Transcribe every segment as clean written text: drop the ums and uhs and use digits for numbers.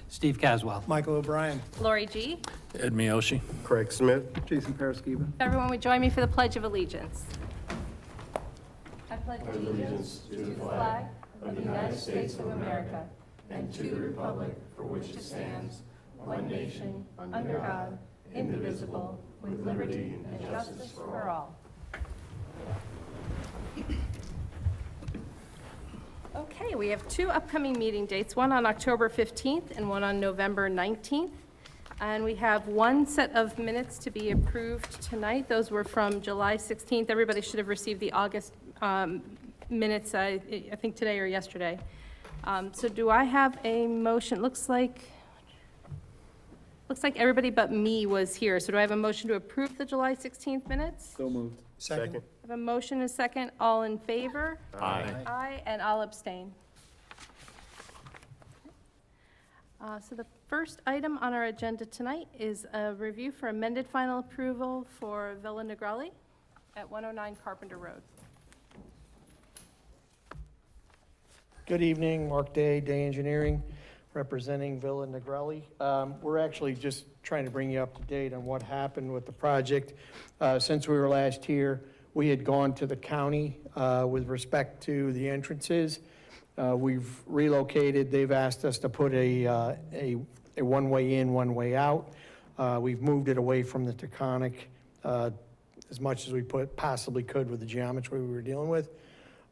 Steve Caswell. Michael O'Brien. Lori G. Ed Miyoshi. Craig Smith. Jason Paraskiva. Everyone would join me for the Pledge of Allegiance. I pledge allegiance to the flag of the United States of America and to the republic for which it stands, one nation, under God, indivisible, with liberty and justice for all. Okay, we have two upcoming meeting dates, one on October 15th and one on November 19th. And we have one set of minutes to be approved tonight. Those were from July 16th. Everybody should have received the August minutes, I think today or yesterday. So do I have a motion? Looks like everybody but me was here. So do I have a motion to approve the July 16th minutes? So moved. Second. I have a motion and a second. All in favor? Aye. Aye, and I'll abstain. So the first item on our agenda tonight is a review for amended final approval for Villa Negrelli at 109 Carpenter Road. Good evening, Mark Day, Day Engineering, representing Villa Negrelli. We're actually just trying to bring you up to date on what happened with the project. Since we were last here, we had gone to the county with respect to the entrances. We've relocated. They've asked us to put a one-way in, one-way out. We've moved it away from the Taconic as much as we possibly could with the geometry we were dealing with.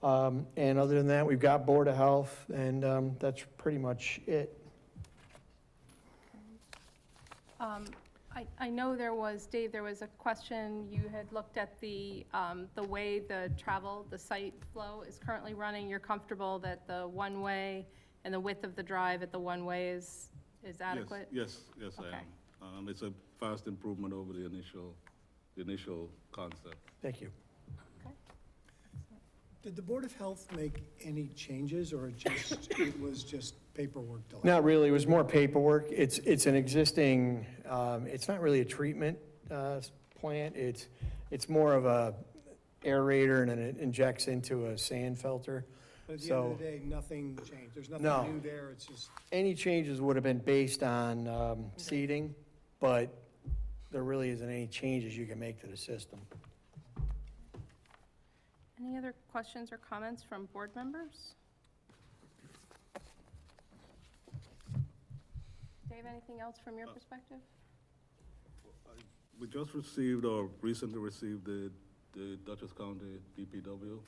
And other than that, we've got Board of Health, and that's pretty much it. I know there was, Dave, there was a question, you had looked at the way the site flow is currently running. You're comfortable that the one-way and the width of the drive at the one-way is adequate? Yes, I Okay. am. It's a vast improvement over the initial concept. Thank you. Okay. Did the Board of Health make any changes, or it was just paperwork delay? Not really, it was more paperwork. It's an existing, it's not really a treatment plant. It's more of a aerator, and then it injects into a sand filter. But at the end of So- the day, nothing changed. There's No. nothing new there, it's just, Any changes would have been based on seating, but there really isn't any changes you can make to the system. Any other questions or comments from board members? Dave, anything else from your perspective? We just received, or recently received, the Dutchess County DPW.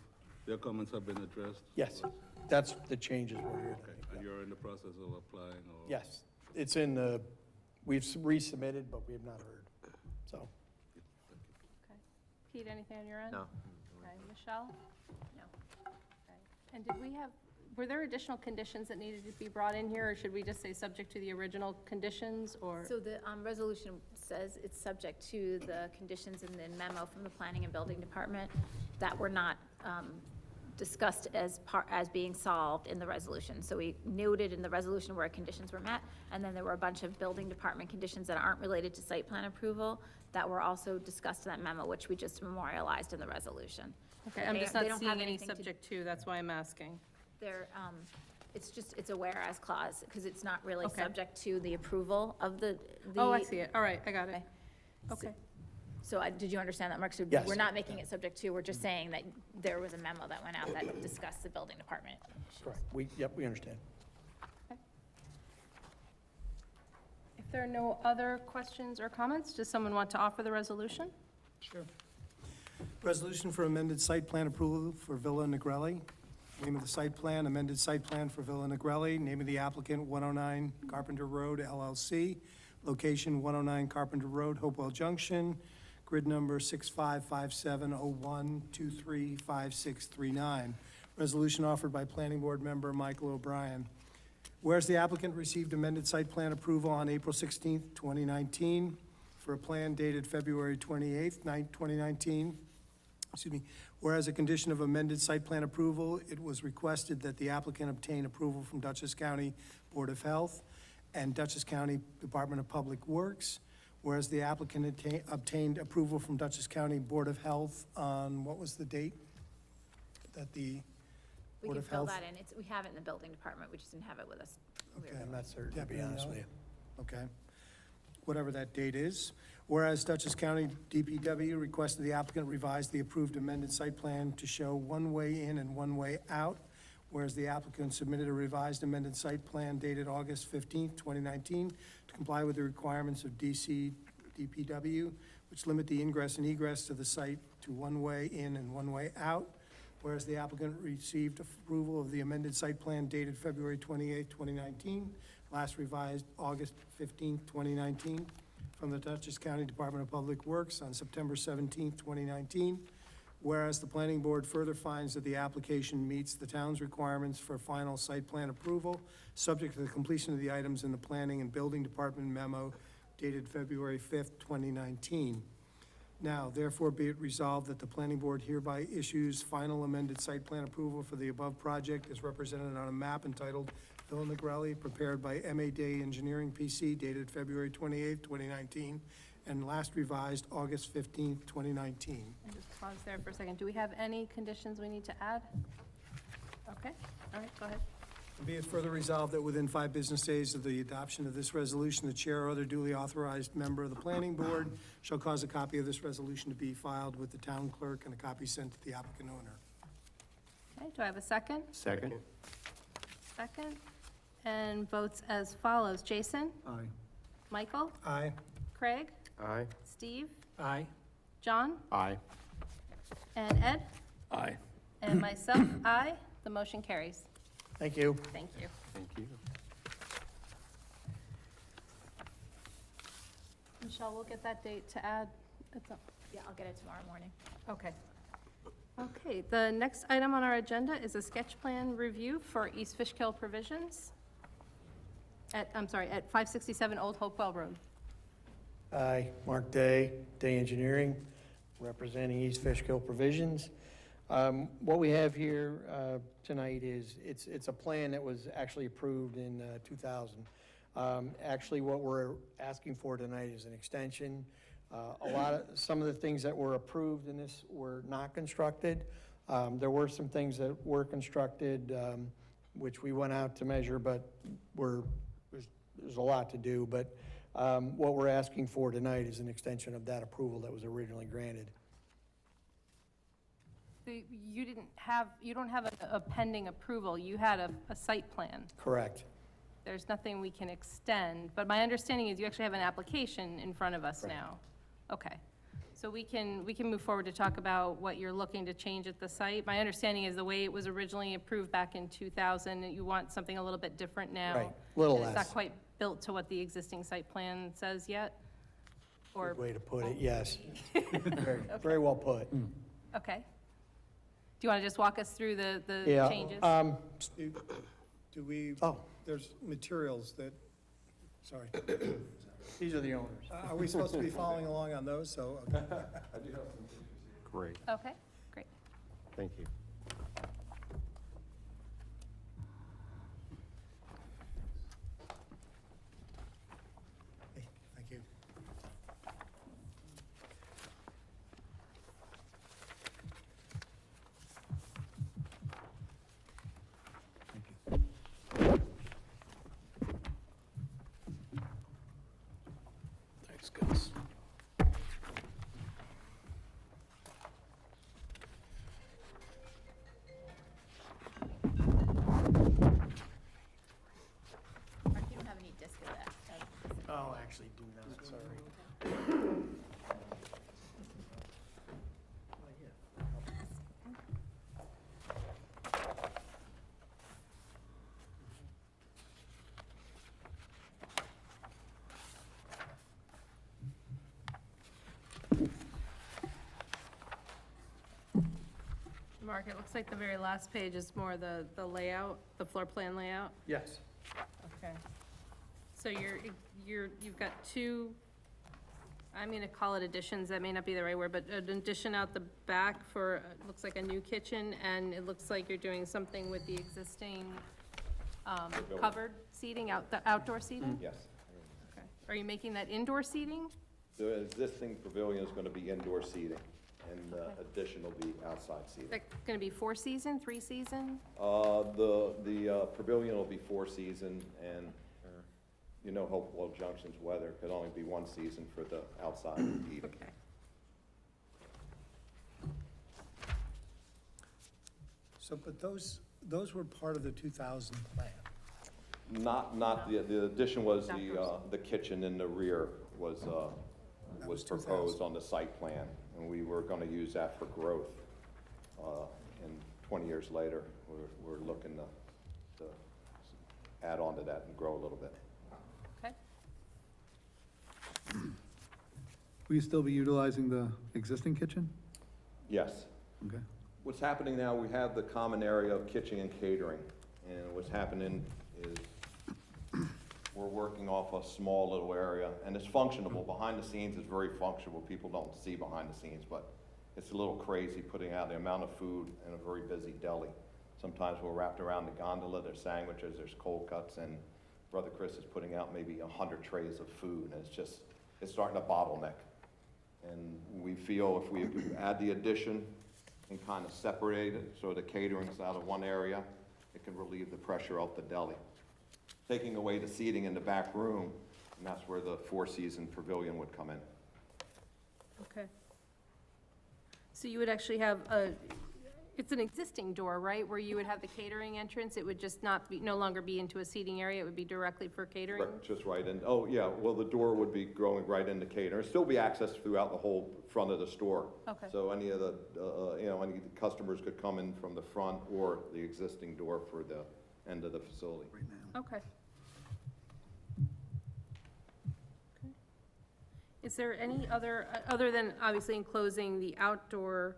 Their comments have been addressed? Yes, that's the changes we're here. Okay, and you're in the process of applying, or? Yes, it's in the, we've resubmitted, but we have not heard, so. Okay. Pete, anything on your end? No. Okay, Michelle? No. Okay. And were there additional conditions that needed to be brought in here, or should we just say subject to the original conditions, or? So the resolution says it's subject to the conditions in the memo from the Planning and Building Department that were not discussed as being solved in the resolution. So we noted in the resolution where conditions were met, and then there were a bunch of building department conditions that aren't related to site plan approval that were also discussed in that memo, which we just memorialized in the resolution. Okay, I'm just They not don't seeing have any anything to- subject to, that's why I'm asking. They're, it's a whereas clause, because it's not really Okay. subject to the approval of the. Oh, I see it, all right, I got it. Okay. Okay, So did you understand that, Mark? So Yes. we're not making it subject to, we're just saying that there was a memo that went out that discussed the building department issues. Correct, we understand. if there are no other questions or comments, does someone want to offer the resolution? sure. Resolution for amended site plan approval for Villa Negrelli. Name of the site plan, amended site plan for Villa Negrelli. Name of the applicant, 109 Carpenter Road LLC. Location, 109 Carpenter Road, Hopewell Junction. Grid number 655701235639. Resolution offered by Planning Board member Michael O'Brien. Whereas the applicant received amended site plan approval on April 16th, 2019, for a plan dated February 28th, 2019. Excuse me. Whereas a condition of amended site plan approval, it was requested that the applicant obtain approval from Dutchess County Board of Health and Dutchess County Department of Public Works. Whereas the applicant obtained approval from Dutchess County Board of Health on, what was the date that the We Board can of fill Health? that in. We have it in the building department, we just didn't have it with us. Okay. I'm not certain, to be Definitely honest no. with you. Okay. Whatever that date is. Whereas Dutchess County DPW requested the applicant revise the approved amended site plan to show one way in and one way out. Whereas the applicant submitted a revised amended site plan dated August 15th, 2019, to comply with the requirements of DC DPW, which limit the ingress and egress to the site to one way in and one way out. Whereas the applicant received approval of the amended site plan dated February 28th, 2019, last revised August 15th, 2019, from the Dutchess County Department of Public Works on September 17th, 2019. Whereas the planning board further finds that the application meets the town's requirements for final site plan approval, subject to the completion of the items in the planning and building department memo dated February 5th, 2019. Now, therefore, be it resolved that the planning board hereby issues final amended site plan approval for the above project as represented on a map entitled Villa Negrelli, prepared by M.A. Day Engineering, P.C., dated February 28th, 2019, and last revised August 15th, 2019. And just pause there for a second. Do we have any conditions we need to add? Okay, all right, go ahead. Be it further resolved that within 5 business days of the adoption of this resolution, the chair or other duly authorized member of the planning board shall cause a copy of this resolution to be filed with the town clerk and a copy sent to the applicant owner. Okay, do I have a second? Second. Second. And votes as follows. Jason? Aye. Michael? Aye. Craig? Aye. Steve? Aye. John? Aye. And Ed? Aye. And myself, aye. The motion carries. Thank you. Thank you. Thank you. Michelle, we'll get that date to add. Yeah, I'll get it tomorrow morning. Okay. Okay, the next item on our agenda is a sketch plan review for East Fishkill Provisions at 567 Old Hopewell Road. Aye, Mark Day, Day Engineering, representing East Fishkill Provisions. What we have here tonight is, it's a plan that was actually approved in 2000. Actually, what we're asking for tonight is an extension. Some of the things that were approved in this were not constructed. There were some things that were constructed, which we went out to measure, but there's a lot to do. But what we're asking for tonight is an extension of that approval that was originally granted. You don't have a pending approval. You had a site plan. Correct. There's nothing we can extend, but my understanding is you actually have an application in front of us Right. now. Okay, so we can move forward to talk about what you're looking to change at the site. My understanding is the way it was originally approved back in 2000, you want something a little bit different now. Right, little and It's less. not quite built to what the existing site plan says yet? Or, Good way to put it, yes. Very well put. okay. Do you want to just walk us through the Yeah. changes? Do we, Oh, there's materials that, sorry. these are the owners. Are we supposed to be following along on those? So, okay. Great. Okay, great. Thank you. Hey, thank you. Thanks, Gus. Mark, you don't have any disc of that. Oh, actually do not, sorry. Mark, it looks like the very last page is more the layout, the floor plan layout. Yes. Okay. So you've got two, I'm gonna call it additions, that may not be the right word, but an addition out the back for, looks like a new kitchen, and it looks like you're doing something with the existing, covered seating, the outdoor seating? Yes. Okay. Are you making that indoor seating? The existing pavilion is going to be indoor seating, and the addition will be outside seating. That's going to be 4-season, 3-season? The pavilion will be 4-season, and you know Hopewell Junction's weather could only be 1 season for the outside heating. Okay. So, but those were part of the 2000 plan. Not, the addition was Outdoors. the kitchen in the rear was was proposed 2000. on the site plan, and we were gonna use that for growth. And 20 years later, we're looking to add on to that and grow a little bit. Okay. Will you still be utilizing the existing kitchen? Yes. Okay. What's happening now, we have the common area of kitchen and catering, and what's happening is we're working off a small little area, and it's functionable. Behind the scenes, it's very functional. People don't see behind the scenes, but it's a little crazy putting out the amount of food in a very busy deli. Sometimes we're wrapped around the gondola, there's sandwiches, there's cold cuts, and Brother Chris is putting out maybe 100 trays of food, and it's starting to bottleneck. And we feel if we add the addition and kind of separate it, so the catering's out of one area, it can relieve the pressure off the deli. Taking away the seating in the back room, and that's where the 4-season pavilion would come in. Okay. So you would actually have it's an existing door, right, where you would have the catering entrance? It would just no longer be into a seating area, it would be directly for catering? Correct, just right in, oh, yeah, well, the door would be going right into catering. Still be accessed throughout the whole front of the store. Okay. So any of the, any customers could come in from the front or the existing door for the end of the facility. Okay. Okay. Is there any other than obviously enclosing the outdoor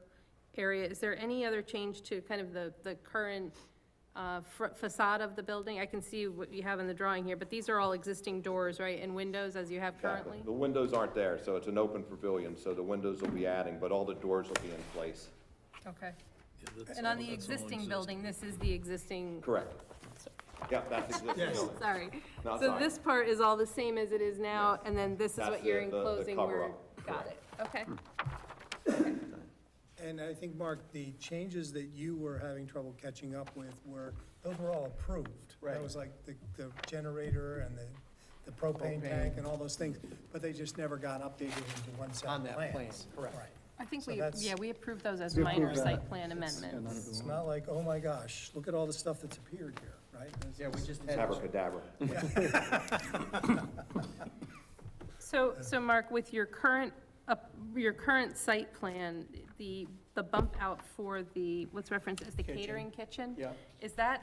area, is there any other change to kind of the current facade of the building? I can see what you have in the drawing here, but these are all existing doors, right, and windows as you have currently? The windows aren't there, so it's an open pavilion, so the windows will be adding, but all the doors will be in place. Okay. And on the existing building, this is the existing, Correct. Yeah, that's existing building. sorry. No, it's So fine. this part is all the same as it is now, and then this is That's what you're the enclosing cover where, up. got it, okay. And I think, Mark, the changes that you were having trouble catching up with those were all approved. That Right. was like the generator and the propane tank and all those things, but they just never got updated into one set On of that plans. plan, correct. Right. I think So we, that's- yeah, we approved those as We minor approved site that. plan amendments. It's not like, oh my gosh, look at all the stuff that's appeared here, right? Yeah, we just had. Abracadabra. So Mark, with your current site plan, the bump out for what's referenced as the Kitchen. catering kitchen? Yeah. Is that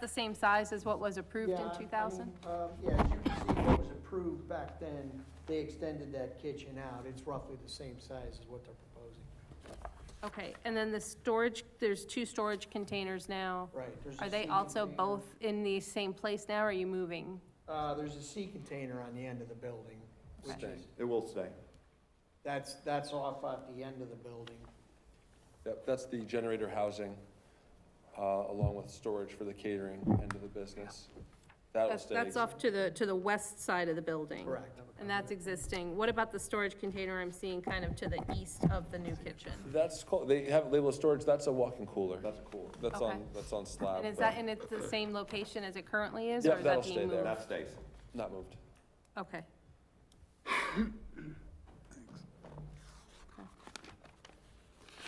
the same size as what was approved in Yeah, 2000? Yeah, as you can see, what was approved back then, they extended that kitchen out. It's roughly the same size as what they're proposing. Okay, and then the storage, there's 2 storage containers now. Right. there's a Are they sea also container. both in the same place now, or are you moving? There's a sea container on the end of the building, which is, It will stay. that's off at the end of the building. Yep, that's the generator housing, along with storage for the catering end of the business. That'll stay. That's off to the west side of the building? Correct. And that's existing. What about the storage container I'm seeing kind of to the east of the new kitchen? That's called, they have it labeled storage, that's a walk-in cooler. That's cool. That's Okay. that's on slab. And is that in the same location as it currently is? Yeah, Or is that'll that stay being there. moved? That stays. Not moved. Okay.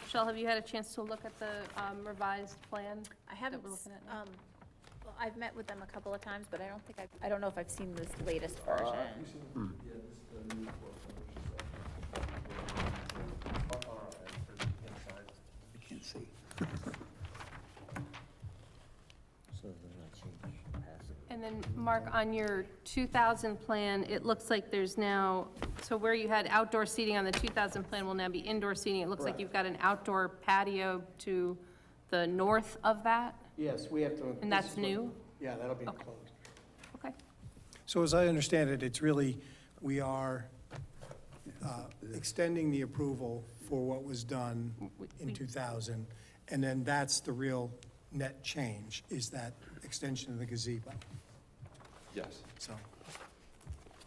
Michelle, have you had a chance to look at the revised plan? I haven't, we're looking at now? well, I've met with them a couple of times, but I don't know if I've seen this latest version. I can't see. And then, Mark, on your 2000 plan, it looks like there's now, so where you had outdoor seating on the 2000 plan will now be indoor seating. It looks like you've got an outdoor patio to the north of that? Yes, we have to. And that's new? Yeah, that'll be enclosed. Okay. So as I understand it, it's really, we are extending the approval for what was done in 2000, and then that's the real net change, is that extension of the gazebo, Yes, so,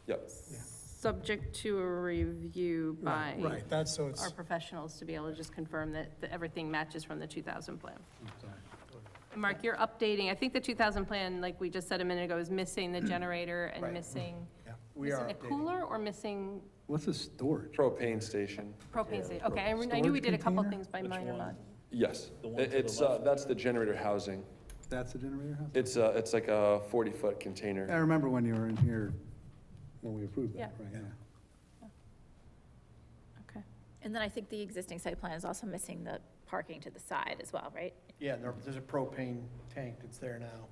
yep. yeah. subject to a review by Right, that's, so it's, our professionals to be able to just confirm that everything matches from the 2000 plan. And Mark, you're updating, I think the 2000 plan, like we just said a minute ago, is missing the generator and Right. missing, yeah, we are missing a updating. cooler or missing What's the storage? Propane station, propane station? Okay, I knew we did a couple Storage things by minor mod. yes. It's, that's the generator housing. That's the generator house? It's like a 40-foot container. I remember when you were in here, when we approved Yeah. that, right, yeah. Okay. And then I think the existing site plan is also missing the parking to the side as well, right? Yeah, there's a propane tank that's there now.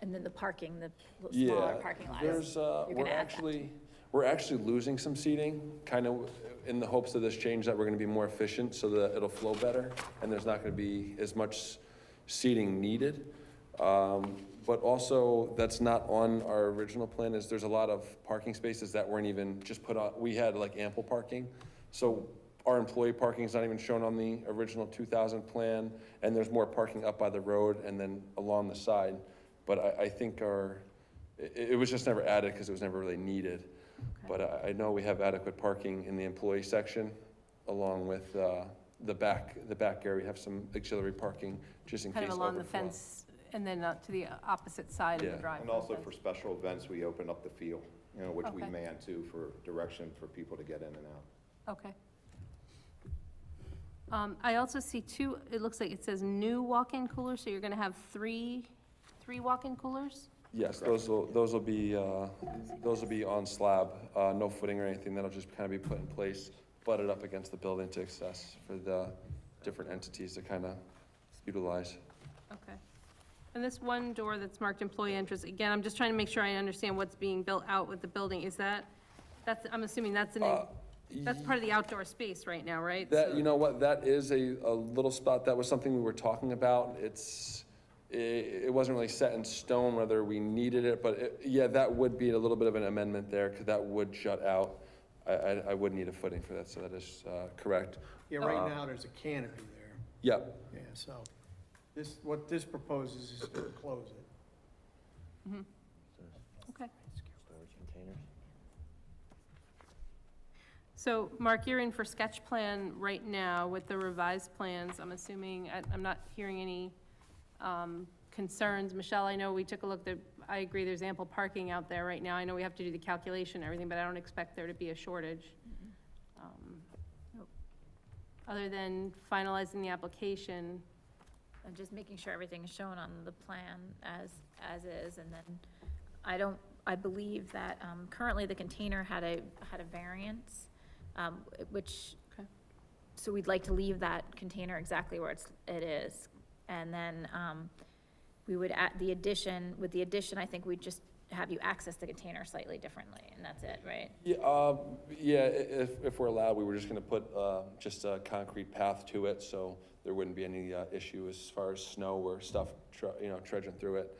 And then the parking, the smaller Yeah, parking lot is, there's, you're gonna add that. we're actually losing some seating, kind of in the hopes of this change that we're gonna be more efficient so that it'll flow better, and there's not gonna be as much seating needed. But also, that's not on our original plan, is there's a lot of parking spaces that weren't even just put on, we had like ample parking. So our employee parking is not even shown on the original 2000 plan, and there's more parking up by the road and then along the side. But I think it was just never added because it was never really needed. But I know we have adequate parking in the employee section, along with the back area, we have some auxiliary parking, just in case Kind of along the overflow. fence and then to the opposite side of Yeah. the driveway. And also for special events, we open up the field, you know, which we Okay. man too for direction for people to get in and out. Okay. I also see two, it looks like it says new walk-in coolers, so you're gonna have three walk-in coolers? Yes, those will be on slab, no footing or anything, that'll just kind of be put in place, butted up against the building to access for the different entities to kind of utilize. Okay. And this one door that's marked employee entrance, again, I'm just trying to make sure I understand what's being built out with the building. Is that's, I'm assuming that's that's part of the outdoor space right now, right? That, So- you know what, that is a little spot, that was something we were talking about, it wasn't really set in stone whether we needed it, but yeah, that would be a little bit of an amendment there, because that would shut out. I would need a footing for that, so that is correct. Yeah, right now, there's a canopy there. Yep, Yeah, so what this proposes is to close it. Okay. So, Mark, you're in for sketch plan right now with the revised plans. I'm assuming, I'm not hearing any concerns. Michelle, I know we took a look, I agree, there's ample parking out there right now. I know we have to do the calculation and everything, but I don't expect there to be a shortage. Other than finalizing the application, And just making sure everything is shown on the plan as is, and then I believe that, currently the container had a variance, which, Okay. so we'd like to leave that container exactly where it is. And then, we would add with the addition, I think we'd just have you access the container slightly differently, and that's it, right? yeah, if we're allowed, we were just gonna put just a concrete path to it, so there wouldn't be any issue as far as snow or stuff, trudging through it.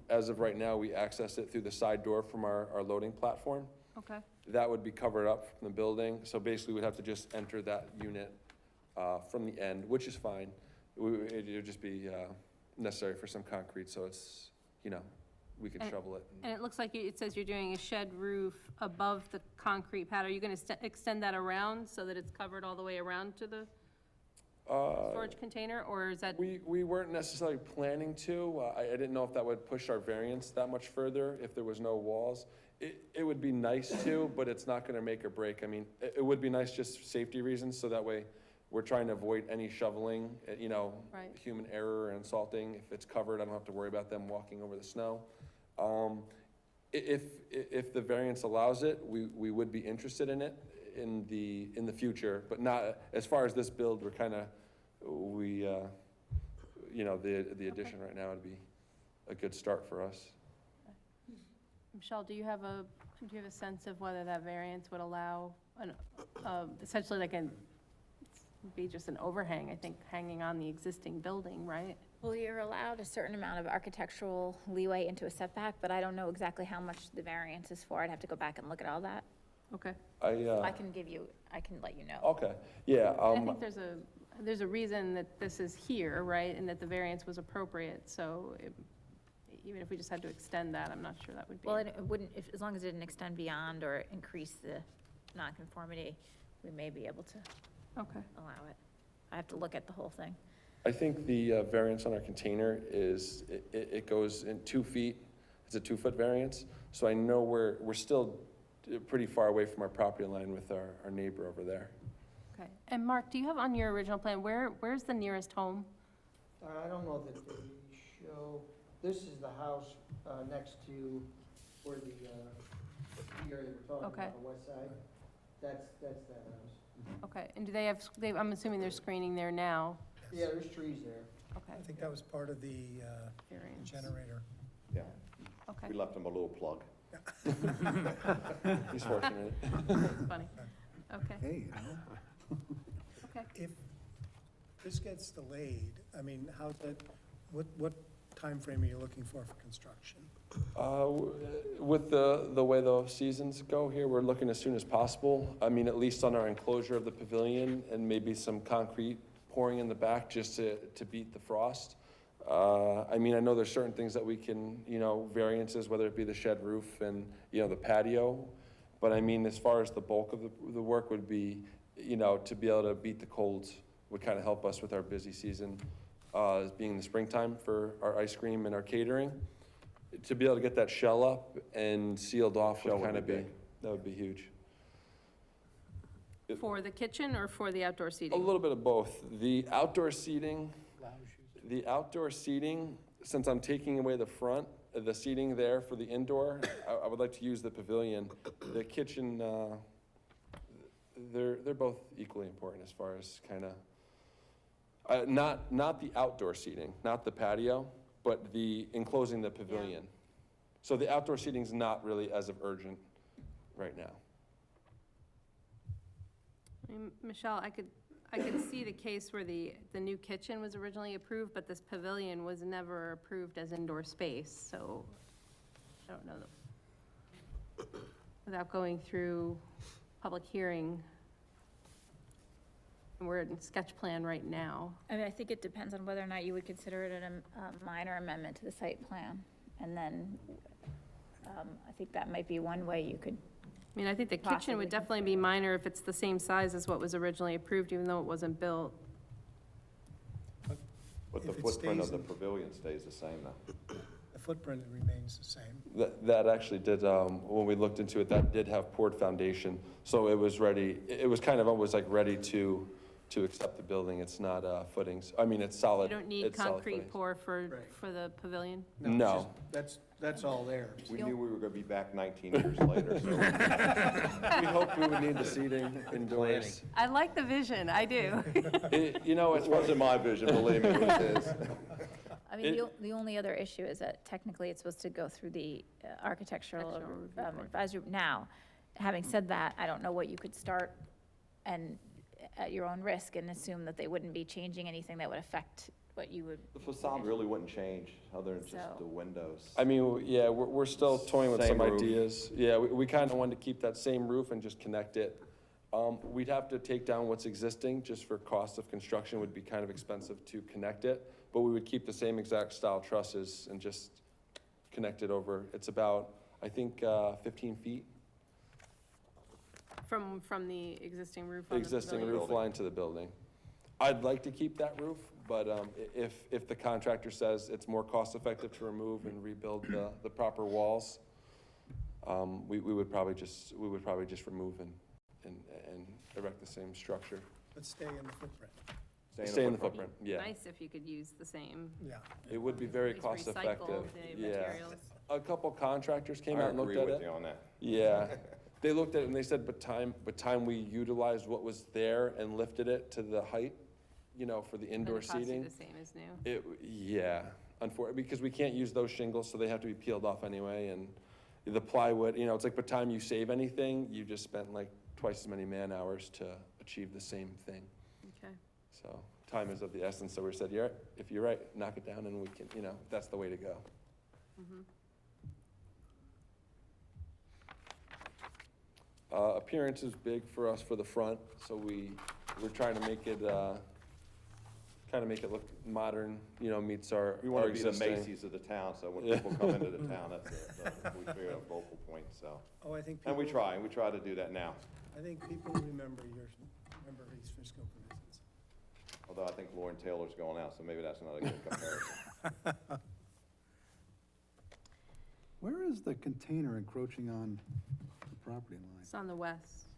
As of right now, we access it through the side door from our loading platform. okay? That would be covered up from the building, so basically we'd have to just enter that unit from the end, which is fine. It would just be necessary for some concrete, so it's, we could And- shovel it. And it looks like it says you're doing a shed roof above the concrete pad. Are you gonna extend that around so that it's covered all the way around to the storage container, or is that? We weren't necessarily planning to. I didn't know if that would push our variance that much further if there was no walls. It would be nice to, but it's not gonna make or break. I mean, it would be nice just for safety reasons, so that way we're trying to avoid any shoveling, Right. human error and salting. If it's covered, I don't have to worry about them walking over the snow. If the variance allows it, we would be interested in it in the future, but not, as far as this build, we're kind of, the addition right now would be a good start for us. Michelle, do you have a sense of whether that variance would allow essentially be just an overhang, I think, hanging on the existing building, right? Well, you're allowed a certain amount of architectural leeway into a setback, but I don't know exactly how much the variance is for. I'd have to go back and look at all that. Okay. I can let you know. Okay, yeah. I think there's a reason that this is here, right, and that the variance was appropriate, so even if we just had to extend that, I'm not sure that would be. Well, it wouldn't, if, as long as it didn't extend beyond or increase the nonconformity, we may be able to Okay. allow it. I have to look at the whole thing. I think the variance on our container is, it goes in 2 feet. It's a 2-foot variance. So I know we're still pretty far away from our property line with our neighbor over there. Okay. And Mark, do you have on your original plan, where's the nearest home? I don't know that they show, this is the house next to where the area we're talking Okay. about, the west side. That's that house. Okay, and do they have, I'm assuming there's screening there now? Yeah, there's trees there. Okay. I think that was part of the Variance. generator. Yeah, Okay, we left him a little plug. He's fortunate. funny. Okay, Hey, you know? okay. If this gets delayed, I mean, how's that, what timeframe are you looking for construction? With the way the seasons go here, we're looking as soon as possible. I mean, at least on our enclosure of the pavilion and maybe some concrete pouring in the back just to beat the frost. I mean, I know there's certain things that we can, variances, whether it be the shed roof and, the patio. But I mean, as far as the bulk of the work would be, to be able to beat the colds would kind of help us with our busy season, being the springtime for our ice cream and our catering. To be able to get that shell up and sealed off Shell would would kind of be be, big. that would be huge. For the kitchen or for the outdoor A seating? little bit of both. The outdoor seating, since I'm taking away the front, the seating there for the indoor, I would like to use the pavilion. The kitchen, they're both equally important as far as kind of, not the outdoor seating, not the patio, but the enclosing the pavilion. So the outdoor seating's not really as of urgent right now. I mean, Michelle, I could see the case where the new kitchen was originally approved, but this pavilion was never approved as indoor space, so I don't know. Without going through public hearing, and we're in sketch plan right now. I mean, I think it depends on whether or not you would consider it a minor amendment to the site plan. And then, I think that might be one way you could, I mean, I think the kitchen Possibly would definitely be minor if it's the same size as what was originally approved, even though it wasn't built. But the If it footprint of stays the in- pavilion stays the same though. The footprint remains the same. That actually did, when we looked into it, that did have poured foundation. So it was ready, it was kind of almost like ready to accept the building. It's not footings. I mean, it's You solid. don't need it's solid concrete footings. pour Right. for the pavilion? it's No. just- That's all there. We knew we were gonna be back 19 years later, so. We hoped we would need the seating indoors. I like the vision, I do. It It wasn't my vision, believe me, it was his. I mean, the only other issue is that technically it's supposed to go through the architectural Architectural review board. advisory. Now, having said that, I don't know what you could start and at your own risk and assume that they wouldn't be changing anything that would affect what you would. The facade really wouldn't change, other than just So- the windows. I mean, yeah, we're still toying with Same some roof. ideas. Yeah, we kind of wanted to keep that same roof and just connect it. We'd have to take down what's existing, just for cost of construction would be kind of expensive to connect it. But we would keep the same exact style trusses and just connect it over. It's about, I think, 15 feet, From the existing roof the on the existing pavilion? roof line to the building. I'd like to keep that roof, but if the contractor says it's more cost-effective to remove and rebuild the proper walls, we would probably just remove and erect the same structure. But stay in the footprint. Stay in the footprint, yeah. Nice if you could use the same. Yeah. It would be very at least recycle cost-effective, the yeah. materials. A couple contractors came I out and looked agree at with it. you on that. Yeah, they looked at it and they said, but time we utilized what was there and lifted it to the height, for the And indoor it costs you seating. the same as new. Yeah, unfortunately, because we can't use those shingles, so they have to be peeled off anyway, and the plywood, it's like by the time you save anything, you just spent like twice as many man-hours to achieve the same thing. Okay. So time is of the essence, so we said, yeah, if you're right, knock it down and we can, that's the way to go. Appearance is big for us for the front, so we're trying to make it, kind of make it look modern, you know, meets our We want to be the existing. Macy's of the town, so when Yeah. people come into the town, that's we figure a focal point, so. Oh, I think And people, we try to do that now, I think people remember East Fishkill for instance. although I think Lauren Taylor's going out, so maybe that's not a good comparison. Where is the container encroaching on the property line? It's on the west.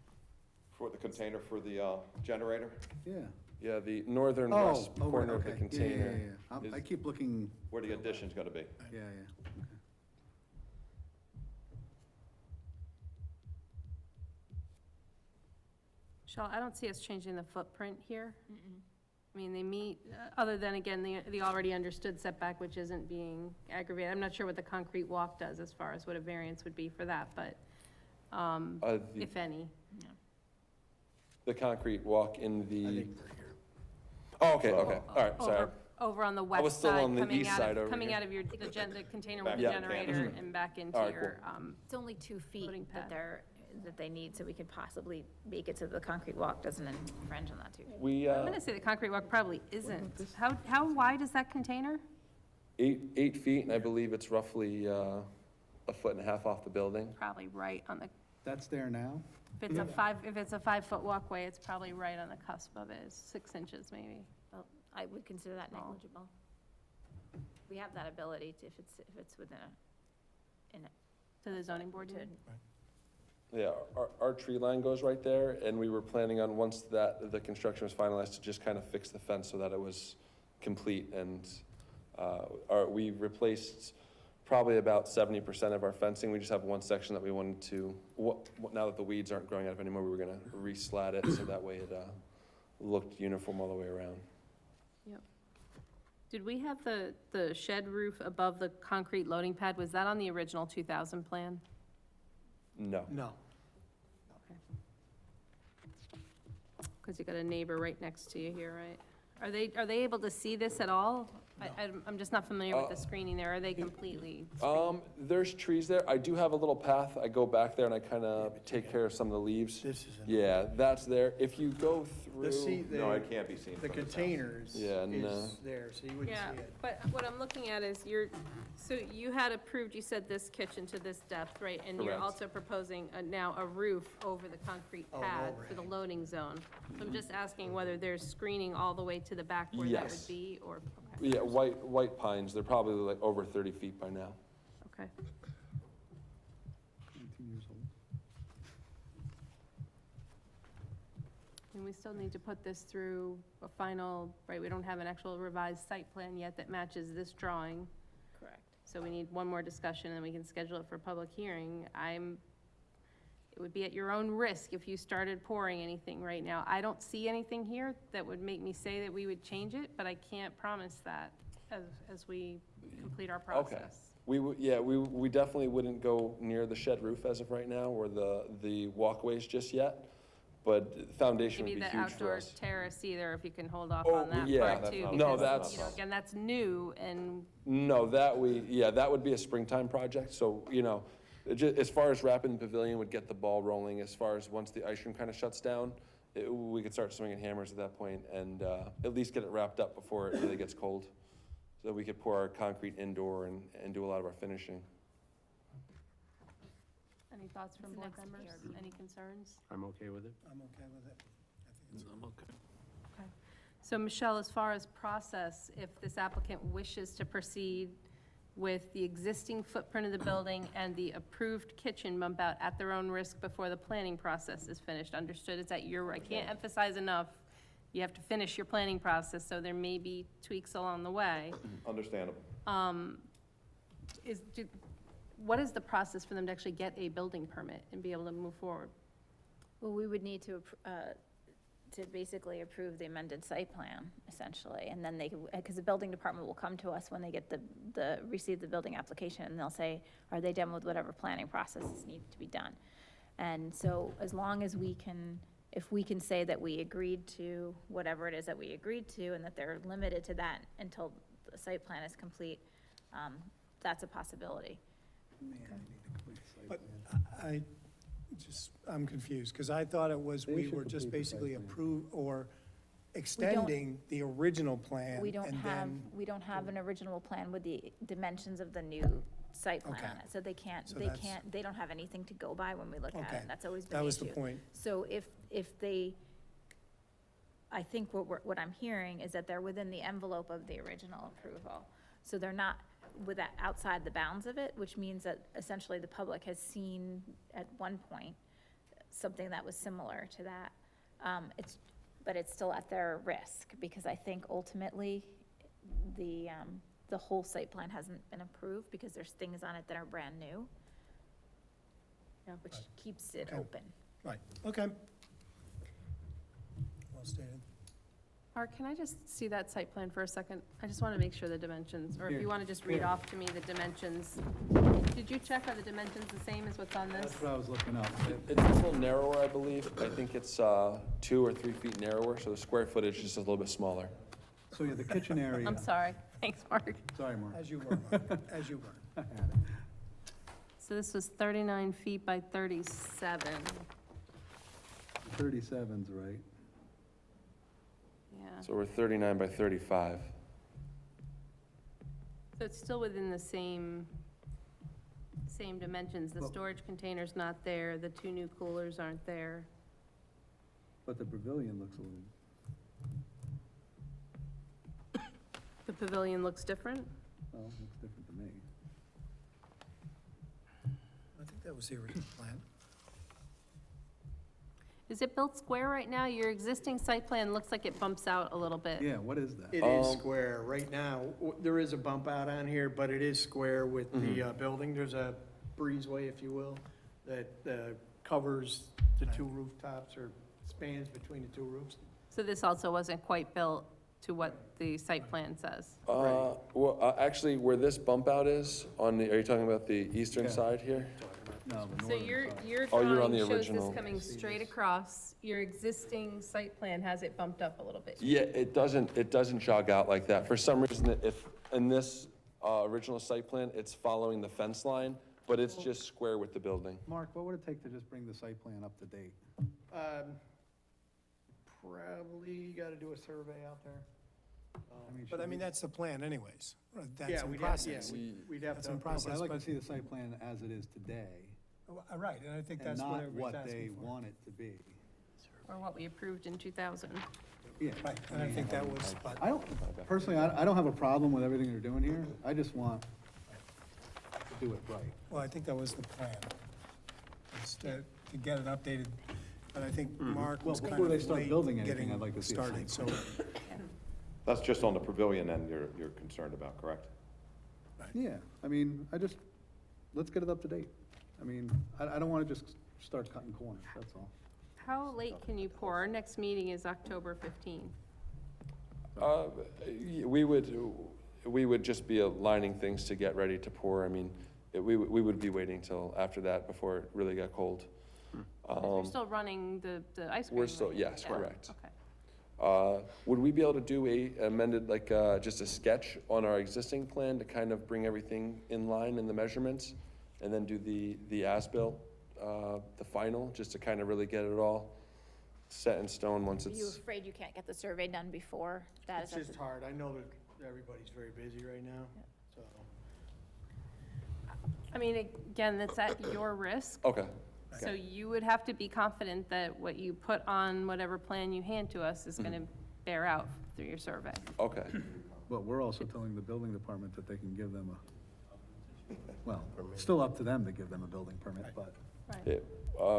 For the container for the generator, Yeah. Yeah, the northern Oh, west right, corner of the okay. container. I is- keep looking, where the addition's gonna be. yeah. Michelle, I don't see us changing the footprint here. I mean, they meet, other than, again, the already understood setback, which isn't being aggravated. I'm not sure what the concrete walk does as far as what a variance would be for that, but, if any. The concrete walk in I the, think we're here. oh, okay, okay, all right, sorry. Over on the was west still side, on the coming east out side of, over coming here. out of the container Back with the to the generator campus. and back into All right, your, It's only 2 feet Loading pad. that they need, so we could possibly make it so the concrete walk doesn't infringe on that too. We, I'm gonna say the concrete walk probably isn't. How wide is that container? 8 feet, and I believe it's roughly, a foot and a half off the building. Probably right on the, That's there now? if it's a 5-foot walkway, it's probably right on the cusp of it, it's 6 inches maybe. Well, I would consider that Small. negligible. We have that ability to, if it's within To the zoning board, you to, mean? Yeah, our tree line goes right there, and we were planning on, once the construction was finalized, to just kind of fix the fence so that it was complete, and, we replaced probably about 70% of our fencing. We just have one section that we wanted to, now that the weeds aren't growing out of anymore, we were gonna re-slat it, so that way it, looked uniform all the way around. Did we have the shed roof above the concrete loading pad, was that on the original 2000 plan? No. No. Because you got a neighbor right next to you here, right? Are they able to see this at all? I'm just not familiar with the screening there, are they completely? There's trees there. I do have a little path. I go back there and I kind of take care of some of the leaves. This isn't. Yeah, that's there. If you go through, No, it can't be seen from this house. containers Yeah, no. there, so you wouldn't Yeah, see it. but what I'm looking at is so you had approved, you said this kitchen to this depth, right? And you're Correct. also proposing now a roof over the concrete Oh, pad for the overhang. loading zone. So I'm just asking whether there's screening all the way to the back where that Yes. would be, or, okay, yeah, white pines, they're probably like over 30 feet by now. okay. 19 years old. And we still need to put this through a final, right, we don't have an actual revised site plan yet that matches this drawing. correct. So we need one more discussion, and then we can schedule it for a public hearing. It would be at your own risk if you started pouring anything right now. I don't see anything here that would make me say that we would change it, but I can't promise that as we complete our process. We definitely wouldn't go near the shed roof as of right now, or the walkways just yet, but foundation would Maybe be the huge for outdoor us. terrace either, if you can hold off Oh, on that yeah, part too. that's not- No, because, that's- you know, again, that's new, and No, that would be a springtime project, so, you know, as far as wrapping the pavilion would get the ball rolling, as far as once the ice room kind of shuts down, we could start swinging hammers at that point and at least get it wrapped up before it really gets cold. So that we could pour our concrete indoor and do a lot of our finishing. any thoughts from It's the board next members? ARB. Any concerns? I'm okay with it. I'm okay with it. I think it's I'm okay. Okay. So Michelle, as far as process, if this applicant wishes to proceed with the existing footprint of the building and the approved kitchen bump out at their own risk before the planning process is finished, understood, is that I can't emphasize enough, you have to finish your planning process, so there may be tweaks along the way. Understandable. What is the process for them to actually get a building permit and be able to move forward? Well, we would need to basically approve the amended site plan, essentially, and then because the building department will come to us when they get receive the building application, and they'll say, are they done with whatever planning processes need to be done? And so, as long as if we can say that we agreed to whatever it is that we agreed to, and that they're limited to that until the site plan is complete, that's a possibility. But I'm confused, because I thought it was, They we should were just complete the site basically plan. approve, or extending the original plan. We don't and have, then- we don't have an original plan with the dimensions of the new site plan on Okay. it, so they can't, So they that's- can't, they don't have anything to go by when we look at Okay. it, and that's always been That the was the issue. point. So if they, I think what I'm hearing is that they're within the envelope of the original approval. So they're not with that, outside the bounds of it, which means that essentially the public has seen at one point something that was similar to that. But it's still at their risk, because I think ultimately, the whole site plan hasn't been approved, because there's things on it that are brand new, which keeps it Okay. open. Right, okay. Well stated. Mark, can I just see that site plan for a second? I just want to make sure the dimensions, or if you want to just read off to me the dimensions. Did you check, are the dimensions the same as what's on this? That's what I was looking up. It's a little narrower, I believe. I think it's 2 or 3 feet narrower, so the square footage is a little bit smaller. So yeah, the kitchen area, I'm sorry. Thanks, Mark. sorry, Mark. As you were, Mark, as you were. So this was 39 feet by 37. 37's right. Yeah. So we're 39 by 35. So it's still within the same dimensions. The Well- storage container's not there, the 2 new coolers aren't there. But the pavilion looks a little, The pavilion looks different? well, looks different to me. I think that was the original plan. Is it built square right now? Your existing site plan looks like it bumps out a little bit. Yeah, what is that? It is square. Right now, there is a bump out on here, but it is square with the building. There's a breezeway, if you will, that covers the 2 rooftops, or spans between the 2 roofs. So this also wasn't quite built to what the site plan says? Well, actually, where this bump out is, are you talking about the eastern Yeah. side here? No, the So northern your side. Oh, you're on drawing the shows this original. coming straight across. Your existing site plan has it bumped up a little bit. Yeah, it doesn't jog out like that. For some reason, if, in this original site plan, it's following the fence line, but it's just square with the building. Mark, what would it take to just bring the site plan up to date? Probably got to do a survey out there. But I mean, that's the plan anyways. That's Yeah, in we'd have, yeah, process. we'd have That's to. in process. I'd like to but- see the site plan as it is today, Right, and I think and that's what not everybody's what they asking for. want it to be. Or what we approved in 2000. Yeah. Right, and I think that was, but I don't, personally, I don't have a problem with everything they're doing here. I just want to do it right. well, I think that was the plan. Was to get it updated, but I think Mark was Well, kind before they of start late building anything, getting I'd like to see a started, site so, That's just on the pavilion end you're concerned about, correct? Yeah, I mean, let's get it up to date. I mean, I don't want to just start cutting corners, that's all. How late can you pour? Our next meeting is October 15th. We would just be aligning things to get ready to pour. I mean, we would be waiting till after that before it really got cold. You're still running the ice cream? We're still, right? yes, Yeah, correct. Okay. Would we be able to do a amended, like, just a sketch on our existing plan to kind of bring everything in line in the measurements? And then do the as-built, the final, just to kind of really get it all set in stone once Are you it's, afraid you can't get the survey done before that? It's just hard. I know that everybody's very busy right now, so. I mean, again, that's at your risk. okay. So you would have to be confident that what you put on whatever plan you hand to us is going to bear out through your survey. Okay. But we're also telling the building department that they can give them well, it's still up to them to give them a building permit, but Right.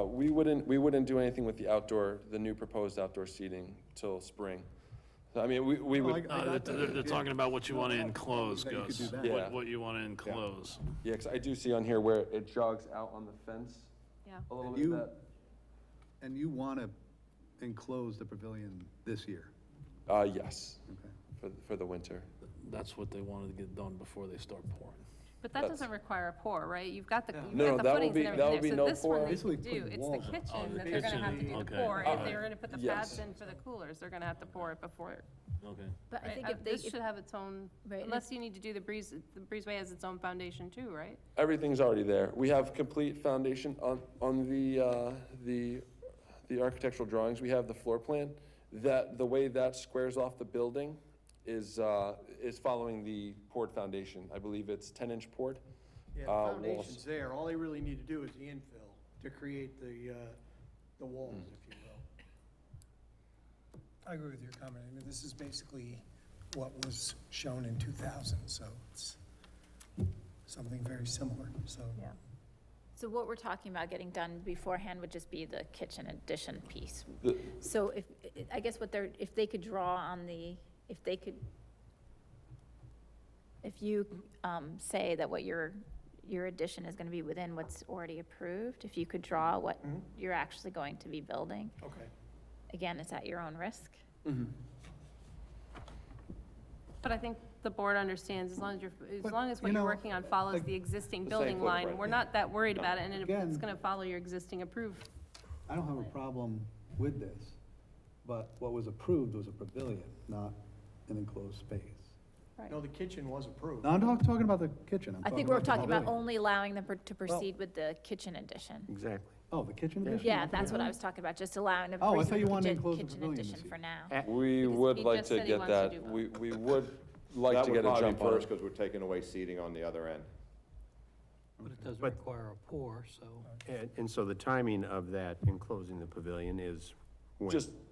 We wouldn't do anything with the new proposed outdoor seating till spring. So, I mean, we would, They're talking about what you want to enclose, That you could Gus. do that. Yeah. What you want to enclose. yeah, 'cause I do see on here where it jogs out on the fence Yeah. a little And bit. you- That, and you want to enclose the pavilion this year, yes, okay? for the winter. That's what they wanted to get done before they start pouring. But that That's- doesn't require a pour, right? You've got the, you've No, got the that will footings be- and that will everything be there. no So this one pour. they Basically can do, putting it's walls the up. kitchen the that they're gonna have to do kitchen, the okay. pour. If Alright. they were gonna put the Yes. pads in for the coolers, they're gonna have to pour it before. Okay. But I Right? think if they, This should have its own, Right, unless you need to do the breezeway has its own foundation too, right? Everything's already there. We have complete foundation on the architectural drawings. We have the floor plan, That, the way that squares off the building is following the poured foundation. I believe it's 10-inch poured. Yeah, walls. the foundation's there, all they really need to do is the infill to create the walls, if you will. I agree with your comment. I mean, this is basically what was shown in 2000, so it's something very similar, so. Yeah. So what we're talking about getting done beforehand would just be the kitchen addition piece. The- So if, I guess if they could draw on if you say that what your addition is gonna be within what's already approved, if you could draw what you're actually going to be building, Okay. again, it's at your own risk. But I think the board understands, as long as But, what you you're know, working on follows like- the existing The building same line, footprint, we're yeah. not that worried about it, and it's Again- gonna follow your existing approved. I don't have a problem with this, but what was approved was a pavilion, not an enclosed space. No, the kitchen was approved. No, I'm not talking about the kitchen, I'm I talking think we're about the talking about pavilion. only allowing them to proceed with the kitchen addition. Exactly. Oh, the kitchen addition? Yeah, not the that's what I pavilion? was talking about, just allowing them to Oh, I proceed thought you with wanted to the enclose the kitchen pavilion addition this for now. We Because would he like just to said he get wants to that, do both. we would like to get a jump on first, it. because we're taking away seating on the other end. But it does require a pour, so. And so the timing of that enclosing the pavilion is when?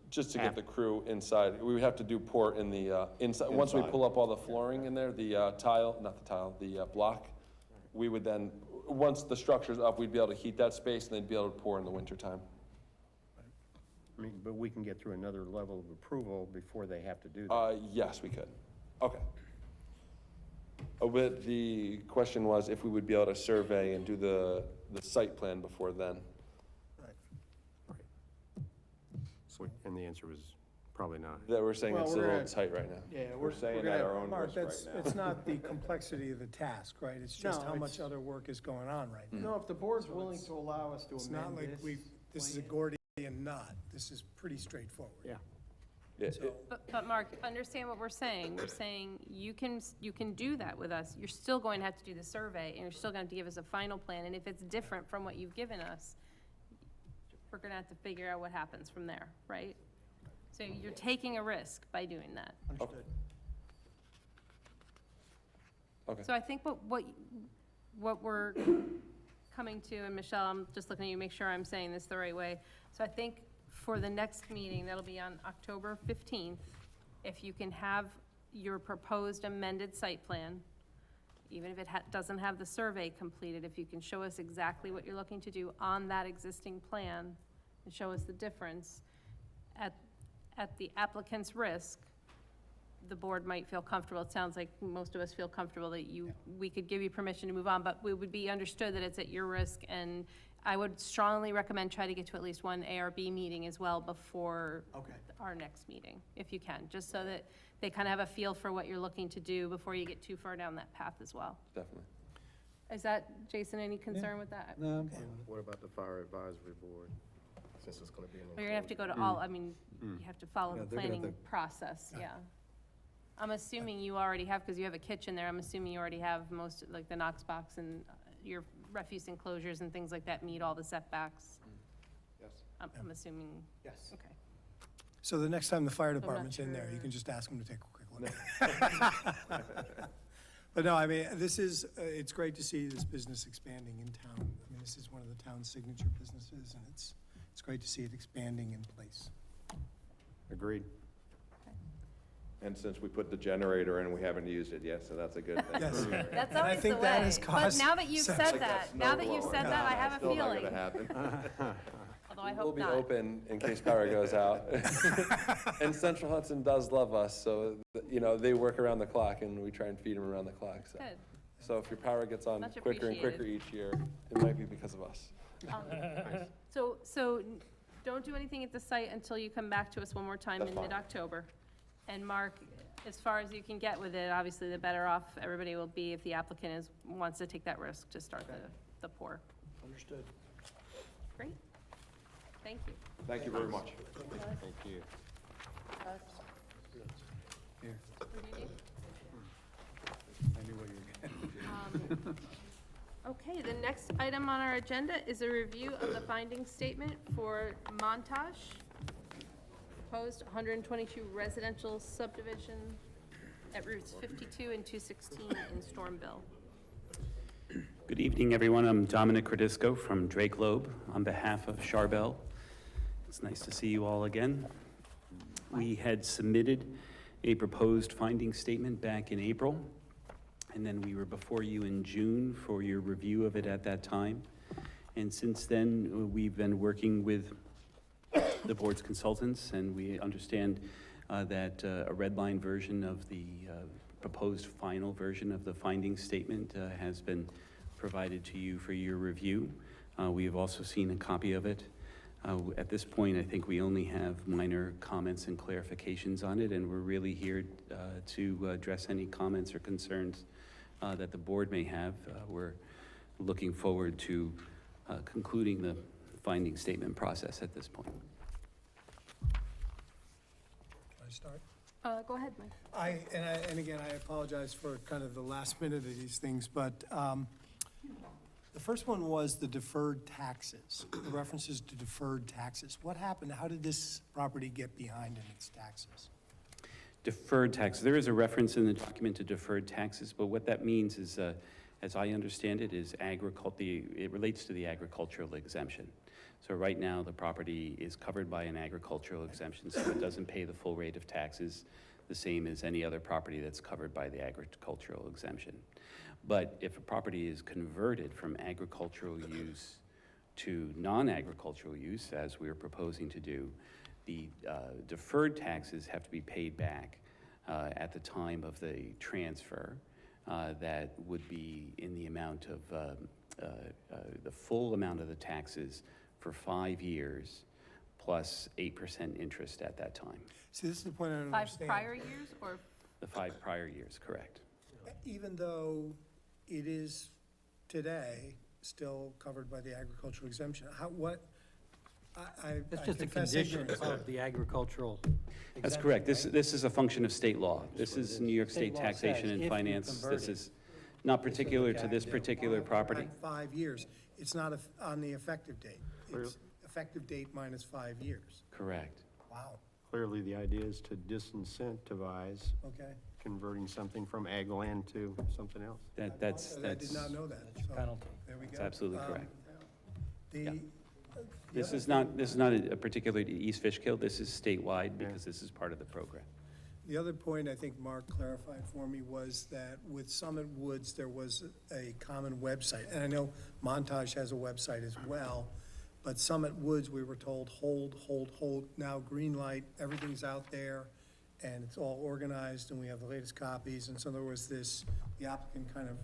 Just to get the crew inside, we would have to do pour in the, inside, once we Inside. pull up all the flooring in there, the tile, not the tile, the block, we would then, once the structure's up, we'd be able to heat that space and they'd be able to pour in the wintertime. I mean, but we can get through another level of approval before they have to do that. Yes, we could. Okay. But the question was if we would be able to survey and do the site plan before then. And the answer was probably not. That we're saying Well, it's a we're little gonna- tight right now. Yeah, We're saying gonna at have- our own Mark, risk right now. it's not the complexity of the task, right? It's just No, how much it's- other work is going on right now. No, if the board's So willing it's- to allow us to It's not amend like this is a plan. Gordian knot. This is pretty straightforward. Yeah. Yeah, But Mark, understand what we're saying. We're saying you can do that with us. You're still going to have to do the survey, and you're still going to have to give us a final plan. And if it's different from what you've given us, we're going to have to figure out what happens from there, right? So you're taking a risk by doing that. Understood. Okay. So I think what we're coming to, and Michelle, I'm just looking at you, make sure I'm saying this the right way. So I think for the next meeting, that'll be on October 15th, if you can have your proposed amended site plan, even if it doesn't have the survey completed, if you can show us exactly what you're looking to do on that existing plan and show us the difference, at the applicant's risk, the board might feel comfortable, it sounds like most of us feel comfortable that we could give you permission to move on, but we would be understood that it's at your risk, and I would strongly recommend try to get to at least one ARB meeting as well before Okay. our next meeting, if you can, just so that they kind of have a feel for what you're looking to do before you get too far down that path as well. Definitely. Is that, Jason, any concern with that? No, I'm fine with it. What about the fire advisory board, since it's gonna be an Or you're gonna have to go to all, I mean, you have to follow Yeah, the they're gonna have planning process, yeah. I'm assuming you already have, because you have a kitchen there, I'm assuming you already have most, like the Knox box and your refuse enclosures and things like that meet all the setbacks. Yes. I'm assuming, Yes. okay. So the next time the fire not department's in there, you sure. can just ask them to take a quick look. But no, I mean, this is, it's great to see this business expanding in town. I mean, this is one of the town's signature businesses, and it's great to see it expanding in place. Agreed. And since we put the generator in, we haven't used it yet, so that's a good thing. Yes. That's And I always the think that way. has But caused now that you've such- said Like that, snow now that you've blower. said that, I have a Still not feeling, gonna happen. although I We'll hope be not. open in case power goes out. And Central Hudson does love us, so, they work around the clock and we try and feed them around the clock, so. Good. So if your power gets on Much quicker and quicker appreciated. each year, it might be because of us. So don't do anything at the site until you come back to us one more time That's in fine. mid-October. And Mark, as far as you can get with it, obviously the better off everybody will be if the applicant wants to take that risk to start the pour. Understood. Great. Thank you. Thank you very much. Thank you. Here, What do you need? I knew what you were getting. Okay, the next item on our agenda is a review of the finding statement for Montage. proposed 122 residential subdivision at routes 52 and 216 in Stormville. Good evening, everyone. I'm Dominic Cordisco from Drake Loeb on behalf of Charbel. It's nice to see you all again. We had submitted a proposed finding statement back in April, and then we were before you in June for your review of it at that time. And since then, we've been working with the board's consultants, and we understand that a red line version of the proposed final version of the finding statement has been provided to you for your review. We have also seen a copy of it. At this point, I think we only have minor comments and clarifications on it, and we're really here to address any comments or concerns that the board may have. We're looking forward to concluding the finding statement process at this point. Can I start? Go ahead, Mike. And again, I apologize for kind of the last minute of these things, but the first one was the deferred taxes, the references to deferred taxes. What happened? How did this property get behind in its taxes? Deferred taxes. There is a reference in the document to deferred taxes, but what that means is, as I understand it, is it relates to the agricultural exemption. So right now, the property is covered by an agricultural exemption, so it doesn't pay the full rate of taxes, the same as any other property that's covered by the agricultural exemption. But if a property is converted from agricultural use to non-agricultural use, as we're proposing to do, the deferred taxes have to be paid back at the time of the transfer. That would be in the amount of the full amount of the taxes for 5 years, plus 8% interest at that time. See, this is the point I don't 5 understand. prior years, or? The 5 prior years, correct. Even though it is today still covered by the agricultural exemption, It's just a confess condition ignorance. of the agricultural That's exemption, correct. right? This is a function of state law. This is New York State State law taxation says and if you finance. convert This it, is not particular to this particular property. 5 years. It's not on the effective date. It's effective date minus 5 years. Correct. Wow, Clearly, the idea is to disincentivize okay. converting something from ag land to something else. That's I did not know that. That's your So, penalty. there we go. That's absolutely correct. The, This is not a particular to East Fishkill. This is statewide because this is part of the program. The other point I think Mark clarified for me was that with Summit Woods, there was a common website. And I know Montage has a website as well, but Summit Woods, we were told, hold. Now green light, everything's out there, and it's all organized, and we have the latest copies. And so there was this, the applicant kind of,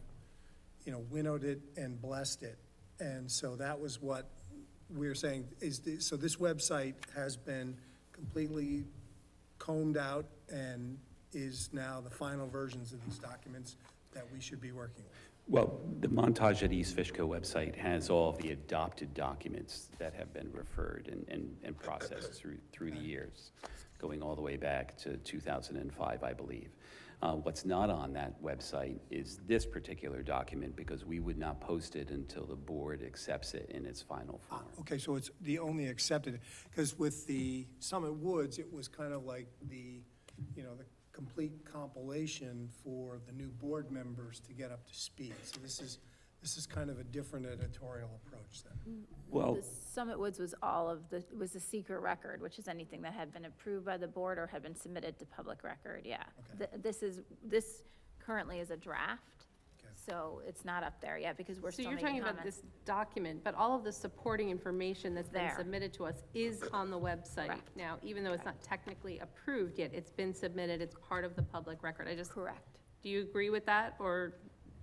winnowed it and blessed it. And so that was what we're saying, so this website has been completely combed out and is now the final versions of these documents that we should be working with. Well, the Montage at East Fishkill website has all of the adopted documents that have been referred and processed through the years, going all the way back to 2005, I believe. What's not on that website is this particular document, because we would not post it until the board accepts it in its final form. Okay, so it's the only accepted, because with the Summit Woods, it was kind of like the complete compilation for the new board members to get up to speed. So this is kind of a different editorial approach then. Well, The Summit Woods was was the secret record, which is anything that had been approved by the board or had been submitted to public record, yeah. Okay. This currently is a draft, Okay. so it's not up there yet because we're So still you're making talking about comments. this document, but all of the supporting information that's been There. submitted to us is on the website. Correct. Now, even though it's not technically approved yet, it's been submitted, it's part of the public record. Correct. Do you agree with that, or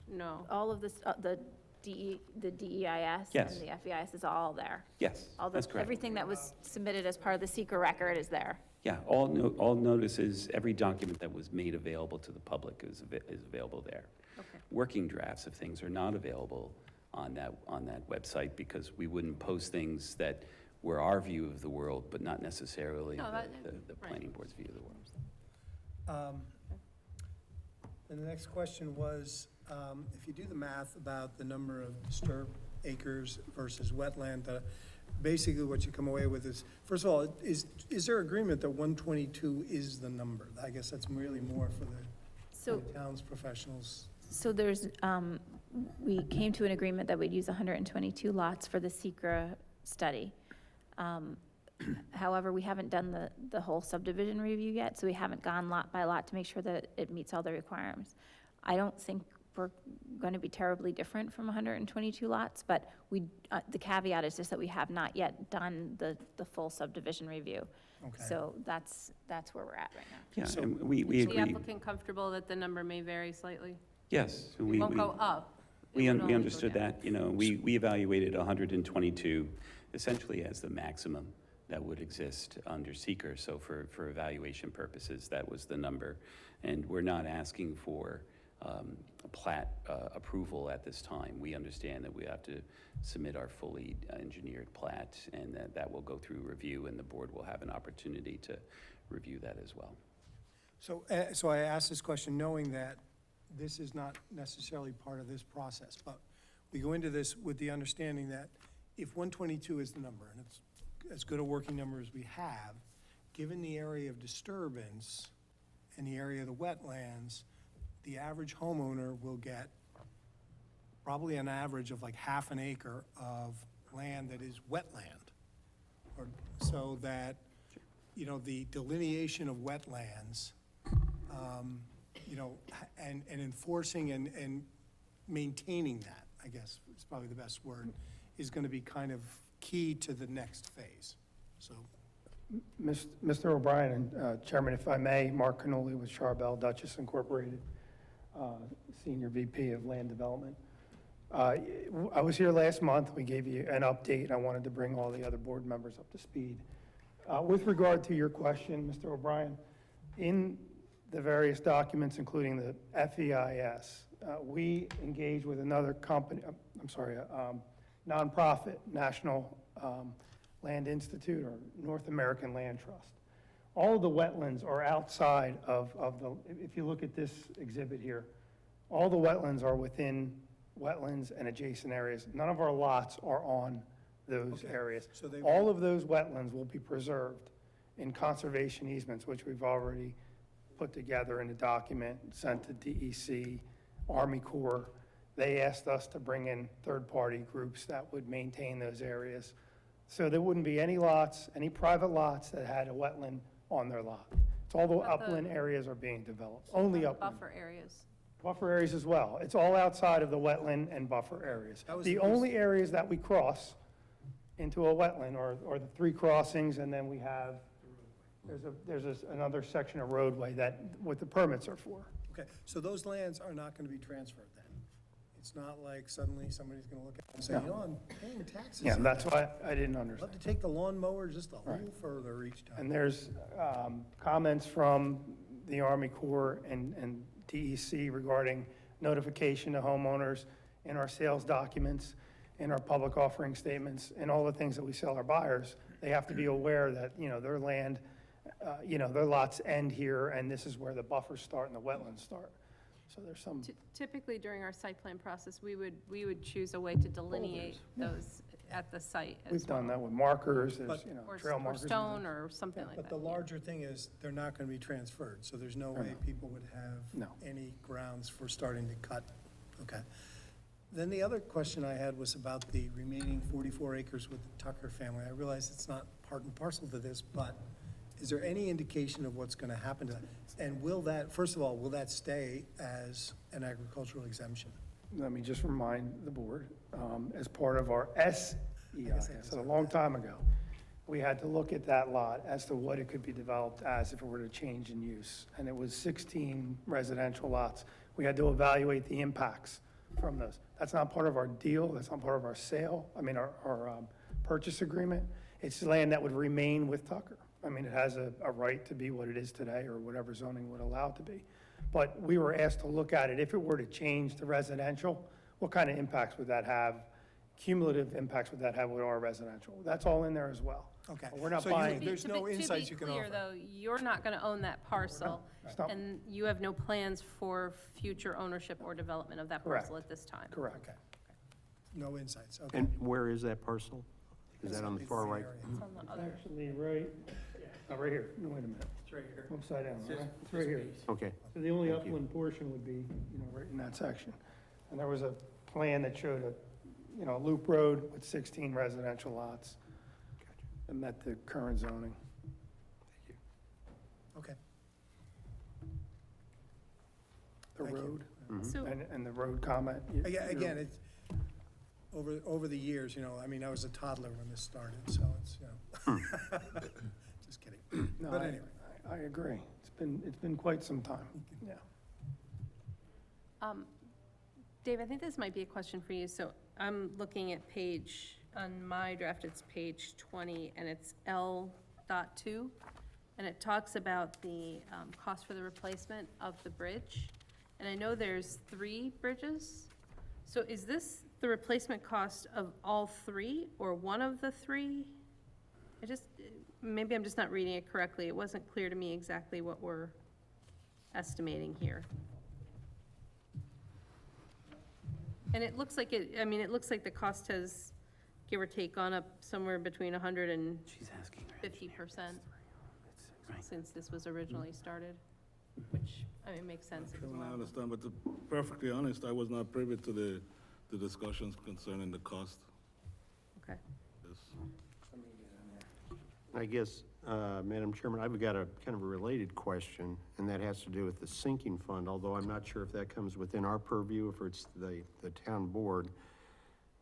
no? All of this, the DEIS Yes. and the FEIS is all there. yes, that's correct. Everything that was submitted as part of the secret record is there. Yeah, all notices, every document that was made available to the public is available there. Okay. Working drafts of things are not available on that website, because we wouldn't post things that were our view of the world, but not necessarily No, the right. planning board's view of the world. And the next question was, if you do the math about the number of disturbed acres versus wetland, basically what you come away with is, first of all, is there agreement that 122 is the number? I guess that's really more for So, the town's professionals. so there's, we came to an agreement that we'd use 122 lots for the Secra study. However, we haven't done the whole subdivision review yet, so we haven't gone lot by lot to make sure that it meets all the requirements. I don't think we're going to be terribly different from 122 lots, but the caveat is just that we have not yet done the full subdivision review. Okay. So that's where we're at right now. Yeah, So- and we Is the agree. applicant comfortable that the number may vary slightly? Yes. It won't go up. It We would only go understood down. that, you know, we evaluated 122 essentially as the maximum that would exist under seeker. So for evaluation purposes, that was the number. And we're not asking for a plat approval at this time. We understand that we have to submit our fully engineered plat, and that will go through review, and the board will have an opportunity to review that as well. So I asked this question knowing that this is not necessarily part of this process, but we go into this with the understanding that if 122 is the number, and it's as good a working number as we have, given the area of disturbance and the area of the wetlands, the average homeowner will get probably an average of like half an acre of land that is wetland. Or, so that, you know, the delineation of wetlands, you know, and enforcing and maintaining that, I guess is probably the best word, is gonna be kind of key to the next phase, so. Mr. O'Brien and Chairman, if I may, Mark Canoli with Charbel Duchess Incorporated, Senior VP of Land Development. I was here last month, we gave you an update, I wanted to bring all the other board members up to speed. With regard to your question, Mr. O'Brien, in the various documents, including the FEIS, we engaged with another company, nonprofit, National Land Institute or North American Land Trust. All of the wetlands are outside of the, if you look at this exhibit here, all the wetlands are within wetlands and adjacent areas. None of our lots are on those Okay. areas. So they All of those wetlands will be preserved in conservation easements, which we've already put together in a document, sent to DEC, Army Corps. They asked us to bring in third-party groups that would maintain those areas. So there wouldn't be any lots, any private lots that had a wetland on their lot. It's all the What about the- upland areas are being developed, only upland. Buffer areas. Buffer areas as well. It's all outside of the wetland and buffer areas. That was The the only areas that we cross into a wetland are the three crossings, and then we have, there's another section of roadway that, what the permits are for. Okay, so those lands are not gonna be transferred then? It's not like suddenly somebody's gonna look at it and say, No. you know, I'm paying taxes. Yeah, on that's that. why I didn't I'd understand. love to take the lawnmower just a Right. little further each time. And there's comments from the Army Corps and DEC regarding notification to homeowners in our sales documents, in our public offering statements, and all the things that we sell our buyers. They have to be aware that, you know, their land, you know, their lots end here, and this is where the buffers start and the wetlands start. So there's some, Typically, during our site plan process, we would choose a way to delineate those at the site as we've done well. that with markers, But- there's, you know, Or trail or markers. and stone things. or something like that. But the yeah. larger thing is, they're not gonna be transferred, so there's no way people would have No. any grounds for starting to cut. Okay. Then the other question I had was about the remaining 44 acres with the Tucker family. I realize it's not part and parcel to this, but is there any indication of what's gonna happen to that? And will that, first of all, will that stay as an agricultural exemption? Let me just remind the board, as part of our guess I SEIS, just a heard long that. time ago, we had to look at that lot as to what it could be developed as if it were to change in use. And it was 16 residential lots. We had to evaluate the impacts from those. That's not part of our deal, that's not part of our sale, our purchase agreement. It's land that would remain with Tucker. I mean, it has a right to be what it is today, or whatever zoning would allow it to be. But we were asked to look at it, if it were to change to residential, what kind of impacts would that have? Cumulative impacts would that have with our residential? That's all in there as well. Okay. But we're not So you- buying. There's no insights you can To be offer. clear, though, you're not going to own that parcel, It's not- and you have no plans for future ownership or development of that Correct. parcel at this time. Correct. Okay. No insights, okay. And where is that parcel? Is that on the It's far the right? area. It's on the other. Actually, right, oh, right here, no, wait a minute. It's right here. Upside down, right? It's right here. Okay. So the only Thank you. upland portion would be, right in that section. And there was a plan that showed a loop road with 16 residential lots. That met the current zoning. Okay. The Thank you. road, So, and the road comment. Again, it's, over the years, I mean, I was a toddler when this started, so it's, just kidding. No, But I- anyway. I agree. It's been quite some time, yeah. Dave, I think this might be a question for you. So I'm looking at on my draft, it's page 20, and it's L.2, and it talks about the cost for the replacement of the bridge. And I know there's 3 bridges. So is this the replacement cost of all 3, or one of the 3? Maybe I'm just not reading it correctly. It wasn't clear to me exactly what we're estimating here. And it looks like it looks like the cost has, give or take, gone up somewhere between 100 and She's asking. 50% Right. since this was originally started, which, makes sense as I well. understand, but to be perfectly honest, I was not privy to the discussions concerning the cost. Okay. Yes. I guess, Madam Chairman, I've got a kind of a related question, and that has to do with the sinking fund, although I'm not sure if that comes within our purview, if it's the town board.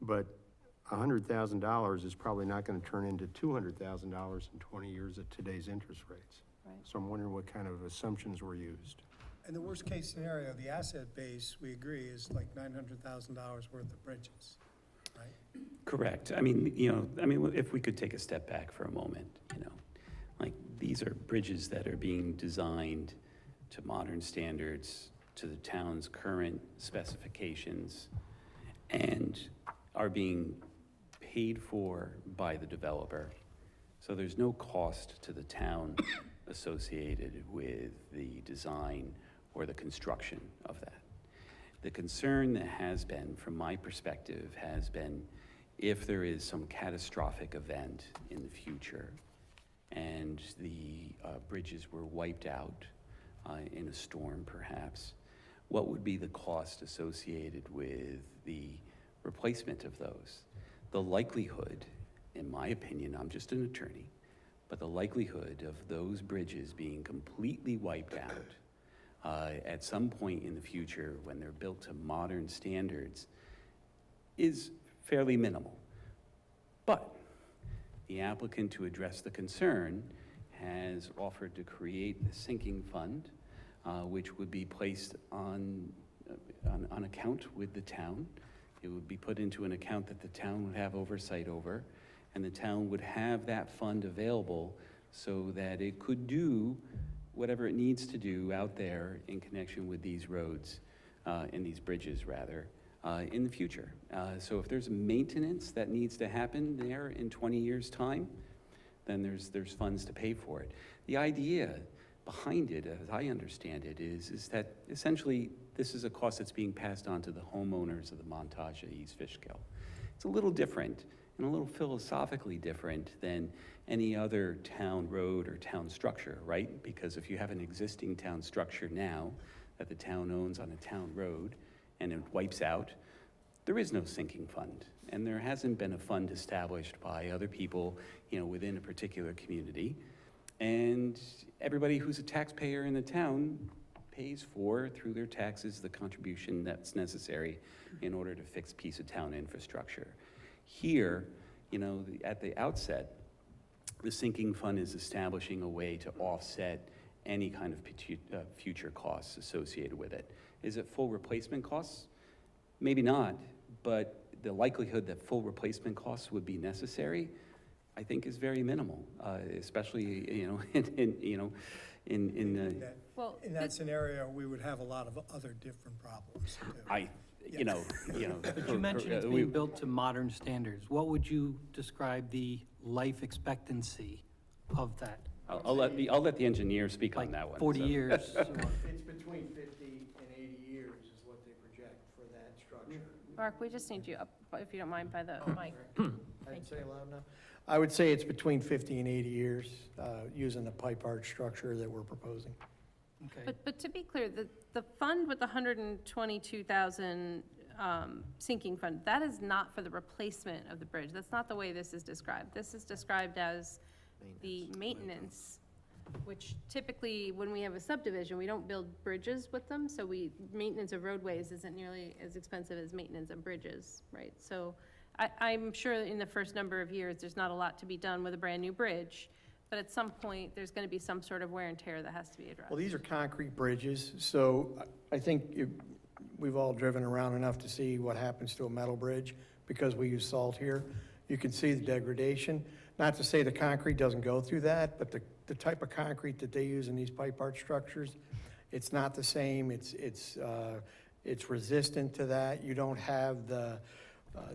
But $100,000 is probably not gonna turn into $200,000 in 20 years at today's interest rates. Right. So I'm wondering what kind of assumptions were used. In the worst-case scenario, the asset base, we agree, is like $900,000 worth of bridges, right? Correct. If we could take a step back for a moment, like, these are bridges that are being designed to modern standards, to the town's current specifications, and are being paid for by the developer. So there's no cost to the town associated with the design or the construction of that. The concern that has been, from my perspective, has been if there is some catastrophic event in the future and the bridges were wiped out in a storm perhaps, what would be the cost associated with the replacement of those? The likelihood, in my opinion, I'm just an attorney, but the likelihood of those bridges being completely wiped out at some point in the future when they're built to modern standards is fairly minimal. But the applicant, to address the concern, has offered to create the sinking fund, which would be placed on account with the town. It would be put into an account that the town would have oversight over, and the town would have that fund available so that it could do whatever it needs to do out there in connection with these roads, and these bridges rather, in the future. So if there's maintenance that needs to happen there in 20 years' time, then there's funds to pay for it. The idea behind it, as I understand it, is that essentially this is a cost that's being passed on to the homeowners of the Montage at East Fishkill. It's a little different and a little philosophically different than any other town road or town structure, right? Because if you have an existing town structure now that the town owns on a town road and it wipes out, there is no sinking fund. And there hasn't been a fund established by other people, within a particular community. And everybody who's a taxpayer in the town pays for, through their taxes, the contribution that's necessary in order to fix a piece of town infrastructure. Here, at the outset, the sinking fund is establishing a way to offset any kind of future costs associated with it. Is it full replacement costs? Maybe not, but the likelihood that full replacement costs would be necessary, I think, is very minimal, especially, in the. Well, In that scenario, we would have a lot of other different problems, too. But you mentioned it's being built to modern standards. What would you describe the life expectancy of that? I'll let the engineer speak on that one. 40 so. years? It's between 50 and 80 years is what they project for that structure. Mark, we just need you up, if you don't mind, by the mic. I'd say loud I would say it's between 50 and 80 years, using the pipe arch structure that we're proposing. Okay. But to be clear, the fund with the 122,000 sinking fund, that is not for the replacement of the bridge. That's not the way this is described. This is described as the maintenance, which typically, when we have a subdivision, we don't build bridges with them, so maintenance of roadways isn't nearly as expensive as maintenance of bridges, right? So I'm sure in the first number of years, there's not a lot to be done with a brand-new bridge, but at some point, there's gonna be some sort of wear and tear that has to be addressed. Well, these are concrete bridges, so I think we've all driven around enough to see what happens to a metal bridge because we use salt here. You can see the degradation. Not to say the concrete doesn't go through that, but the type of concrete that they use in these pipe arch structures, it's not the same. It's resistant to that. You don't have the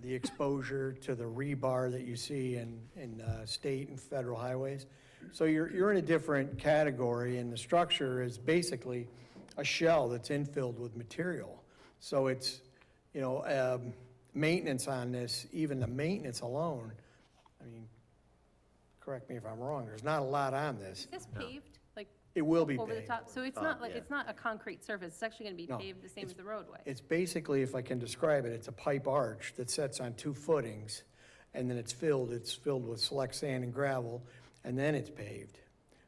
exposure to the rebar that you see in state and federal highways. So you're in a different category, and the structure is basically a shell that's infilled with material. So it's, maintenance on this, even the maintenance alone, I mean, correct me if I'm wrong, there's not a lot on this. Is this paved, like? It will be Over the paved. top, so it's not like, it's not a concrete surface, it's actually gonna be No, paved the same as the roadway. It's basically, if I can describe it, it's a pipe arch that sets on two footings, and then it's filled with select sand and gravel, and then it's paved.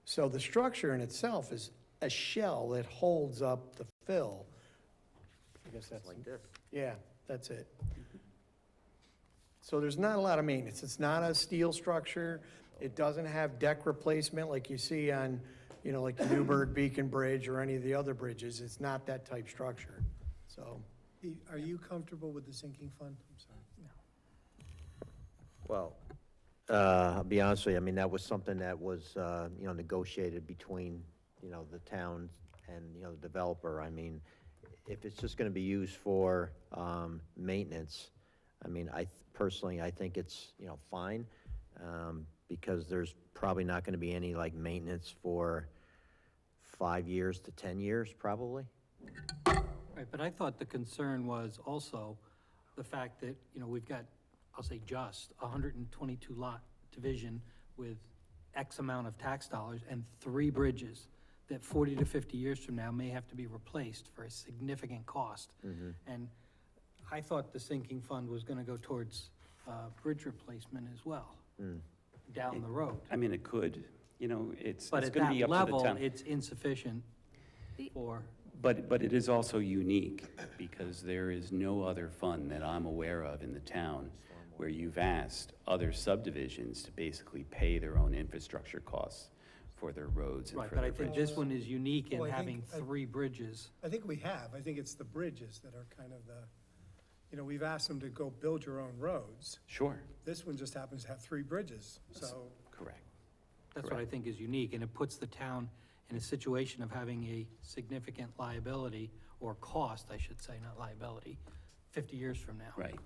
So the structure in itself is a shell that holds up the fill. I guess that's like this. Yeah, that's it. So there's not a lot of maintenance. It's not a steel structure. It doesn't have deck replacement like you see on, like the Newburgh Beacon Bridge or any of the other bridges. It's not that type structure, so. Are you comfortable with the sinking fund? I'm sorry. Well, I'll be honest with you, I mean, that was something that was, negotiated between, the town and, the developer. I mean, if it's just gonna be used for, maintenance, I mean, personally, I think it's, fine, because there's probably not gonna be any, like, maintenance for 5 years to 10 years, probably. Right, but I thought the concern was also the fact that, we've got, I'll say just, 122 lot division with X amount of tax dollars and 3 bridges that 40 to 50 years from now may have to be replaced for a significant cost. And I thought the sinking fund was gonna go towards bridge replacement as well, down the road. I mean, it could, it's But it's at going to be that up to the level, town. it's insufficient for, But it is also unique because there is no other fund that I'm aware of in the town where you've asked other subdivisions to basically pay their own infrastructure costs for their roads and right, for but their I think bridges. this one is unique in Well, I having think- 3 bridges. I think we have. I think it's the bridges that are kind of we've asked them to go build your own roads. Sure, This one just happens to have 3 bridges, so. correct. That's what I think is unique, and it puts the town in a situation of having a significant liability, or cost, I should say, not liability, 50 years from now. Right.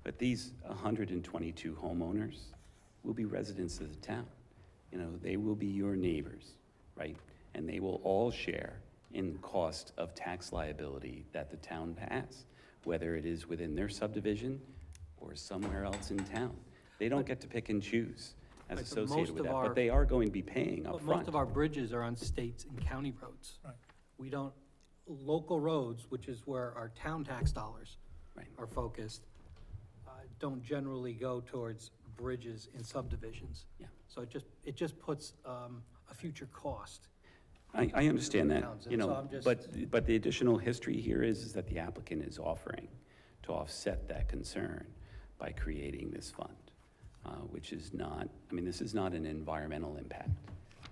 But these 122 homeowners will be residents of the town. They will be your neighbors, right? And they will all share in the cost of tax liability that the town has, whether it is within their subdivision or somewhere else in town. They don't get to pick and choose as Right, but associated most with of that, our- but they are going to be paying But upfront. most of our bridges are on states and county roads. Right. We don't, local roads, which is where our town tax dollars Right. are focused, don't generally go towards bridges in subdivisions. Yeah. So it just puts a future cost. I understand that, Towns, and so I'm just- but the additional history here is that the applicant is offering to offset that concern by creating this fund, which is not, this is not an environmental impact.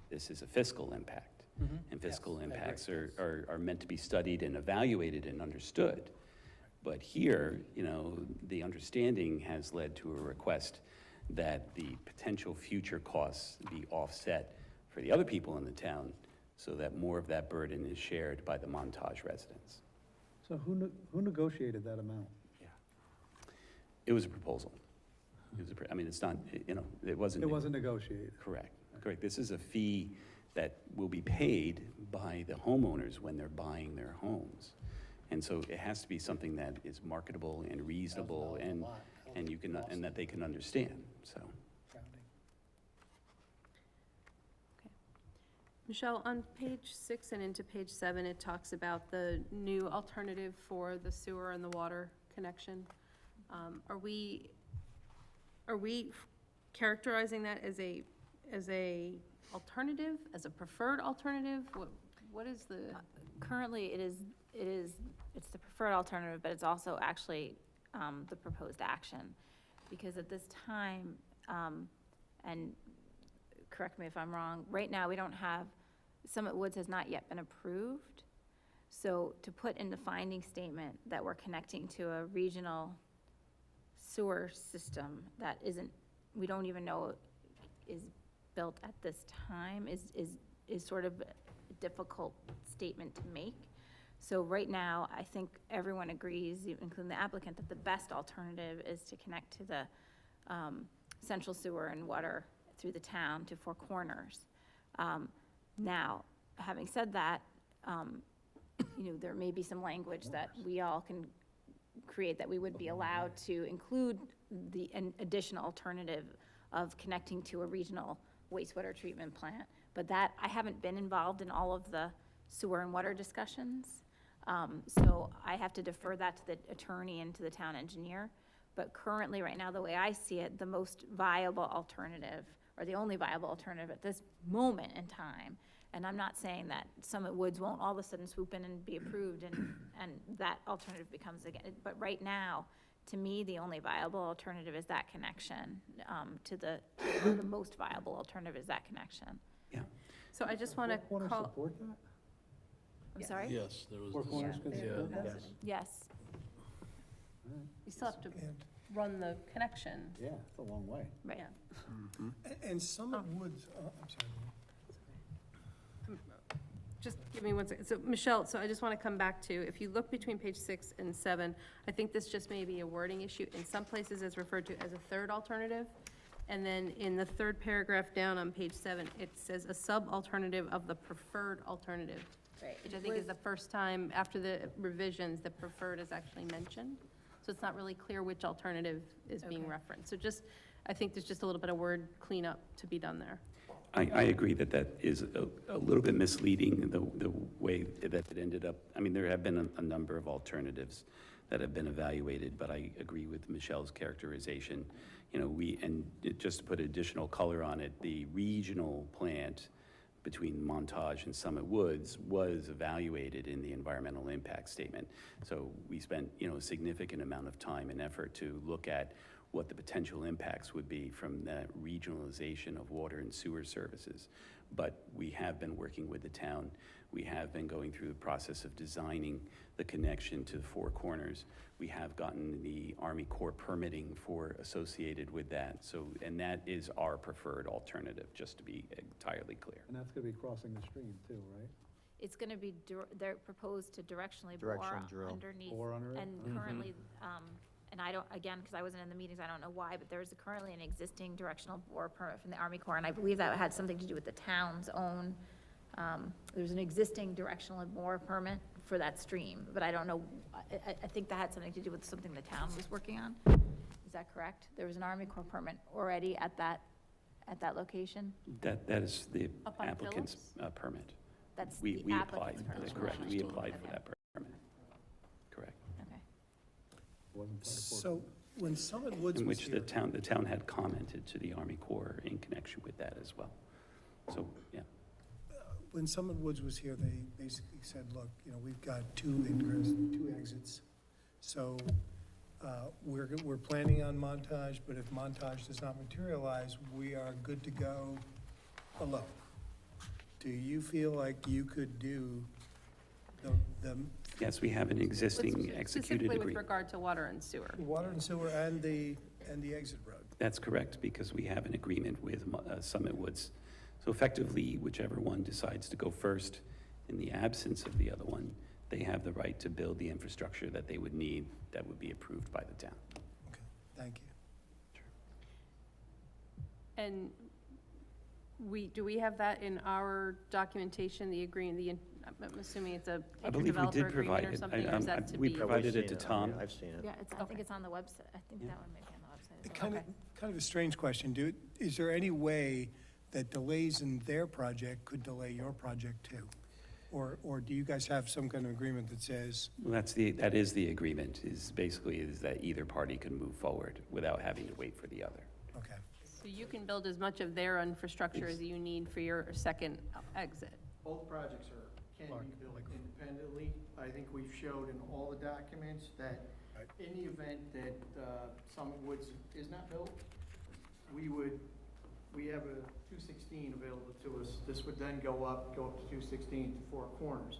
This is a fiscal impact. And fiscal impacts are meant to be studied and evaluated and understood. But here, the understanding has led to a request that the potential future costs be offset for the other people in the town so that more of that burden is shared by the Montage residents. So who negotiated that amount? It was a proposal. It's not, it wasn't. It wasn't negotiated. Correct. This is a fee that will be paid by the homeowners when they're buying their homes. And so it has to be something that is marketable and reasonable and that they can understand, so. Michelle, on page 6 and into page 7, it talks about the new alternative for the sewer and the water connection. Are we characterizing that as a alternative, as a preferred alternative? What is the? Currently, it's the preferred alternative, but it's also actually the proposed action. Because at this time, and correct me if I'm wrong, right now, we don't have, Summit Woods has not yet been approved. So to put in the finding statement that we're connecting to a regional sewer system that isn't, we don't even know is built at this time is sort of a difficult statement to make. So right now, I think everyone agrees, including the applicant, that the best alternative is to connect to the central sewer and water through the town to Four Corners. Now, having said that, there may be some language that we all can create that we would be allowed to include an additional alternative of connecting to a regional wastewater treatment plant. But that, I haven't been involved in all of the sewer and water discussions. So I have to defer that to the attorney and to the town engineer. But currently, right now, the way I see it, the most viable alternative, or the only viable alternative at this moment in time, and I'm not saying that Summit Woods won't all of a sudden swoop in and be approved and that alternative becomes again, but right now, to me, the only viable alternative is that connection, the most viable alternative is that connection. Yeah. So I just want to Four Corners call, support that? I'm sorry? Yes, there was. Four Corners can Yeah. support that? Yes. you still have to run the connection. Yeah, it's a long way. Right. Yeah. And Summit Woods, I'm sorry. Just give me 1 second. So Michelle, so I just want to come back to, if you look between page 6 and 7, I think this just may be a wording issue. In some places, it's referred to as a third alternative. And then in the third paragraph down on page 7, it says a sub-alternative of the preferred alternative. Right. Which I think is the first time after the revisions that preferred is actually mentioned. So it's not really clear which alternative is being Okay. referenced. So just, I think there's just a little bit of word cleanup to be done there. I agree that is a little bit misleading, the way that it ended up. I mean, there have been a number of alternatives that have been evaluated, but I agree with Michelle's characterization. And just to put additional color on it, the regional plant between Montage and Summit Woods was evaluated in the environmental impact statement. So we spent, a significant amount of time and effort to look at what the potential impacts would be from the regionalization of water and sewer services. But we have been working with the town. We have been going through the process of designing the connection to the Four Corners. We have gotten the Army Corps permitting associated with that. So, and that is our preferred alternative, just to be entirely clear. And that's gonna be crossing the stream too, right? It's gonna be, they're proposed to directionally bore Directional drill. underneath. Bore under it? And currently, and I don't, again, because I wasn't in the meetings, I don't know why, but there's currently an existing directional bore permit from the Army Corps, and I believe that had something to do with the town's own, there's an existing directional bore permit for that stream, but I don't know, I think that had something to do with something the town was working on. Is that correct? There was an Army Corps permit already at that location? That is the Up on applicant's Phillips? permit. That's We the applied, applicant's permit. that's correct, we applied for that permit. Correct. Okay. Wasn't part of Four So when Summit Woods In was which here. the town had commented to the Army Corps in connection with that as well. So, yeah. When Summit Woods was here, they basically said, look, we've got two ingress, two exits. So we're planning on Montage, but if Montage does not materialize, we are good to go alone. Do you feel like you could do the Yes, we have an existing executed Specifically with agreement. regard to water and sewer. water and sewer and the exit road? That's correct, because we have an agreement with Summit Woods. So effectively, whichever one decides to go first, in the absence of the other one, they have the right to build the infrastructure that they would need that would be approved by the town. Okay, thank you. And do we have that in our documentation, the agreement, I'm assuming it's a I believe we interdeveloper did agreement provide or it. something, or is that to We be? provided it to I've seen Tom. I've seen it. Yeah, I think Okay. it's on the website. I think Yeah. that one may be on the website as well. Kind Okay. of a strange question, is there any way that delays in their project could delay your project too? Or do you guys have some kind of agreement that says, Well, that is the agreement, is that either party can move forward without having to wait for the other. okay, So you can build as much of their infrastructure as you need for your second exit. Both projects can be built independently. I think we've showed in all the documents that in the event that Summit Woods is not built, we have a 216 available to us. This would then go up to 216 to Four Corners.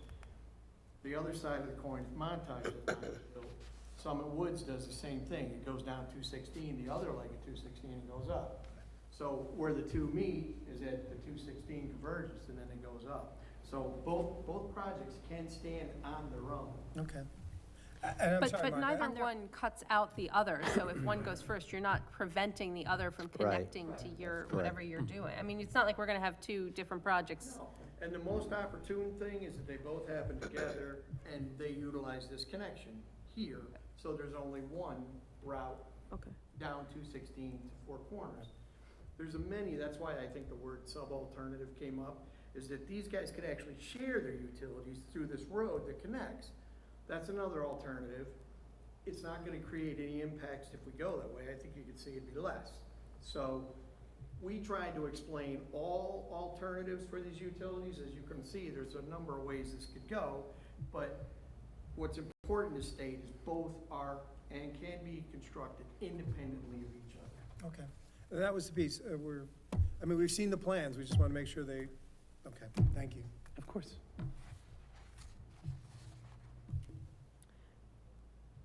The other side of the coin, if Montage is not built, Summit Woods does the same thing. It goes down 216, the other leg of 216, and goes up. So where the two meet is at the 216 convergence, and then it goes up. So both projects can stand on their own. okay. And I'm sorry, But Mark, neither one cuts out the other, so if one goes first, you're not preventing the other from Right. connecting to your, whatever you're doing. I mean, it's not like we're gonna have two different projects. And the most opportune thing is that they both happen together and they utilize this connection here. So there's only one route Okay. down 216 to Four Corners. There's that's why I think the word sub-alternative came up, is that these guys could actually share their utilities through this road that connects. That's another alternative. It's not gonna create any impacts if we go that way. I think you could see it'd be less. So we tried to explain all alternatives for these utilities. As you can see, there's a number of ways this could go, but what's important to state is both are and can be constructed independently of each other. okay. That was the piece, we've seen the plans, we just want to make sure they, okay, thank you. Of course.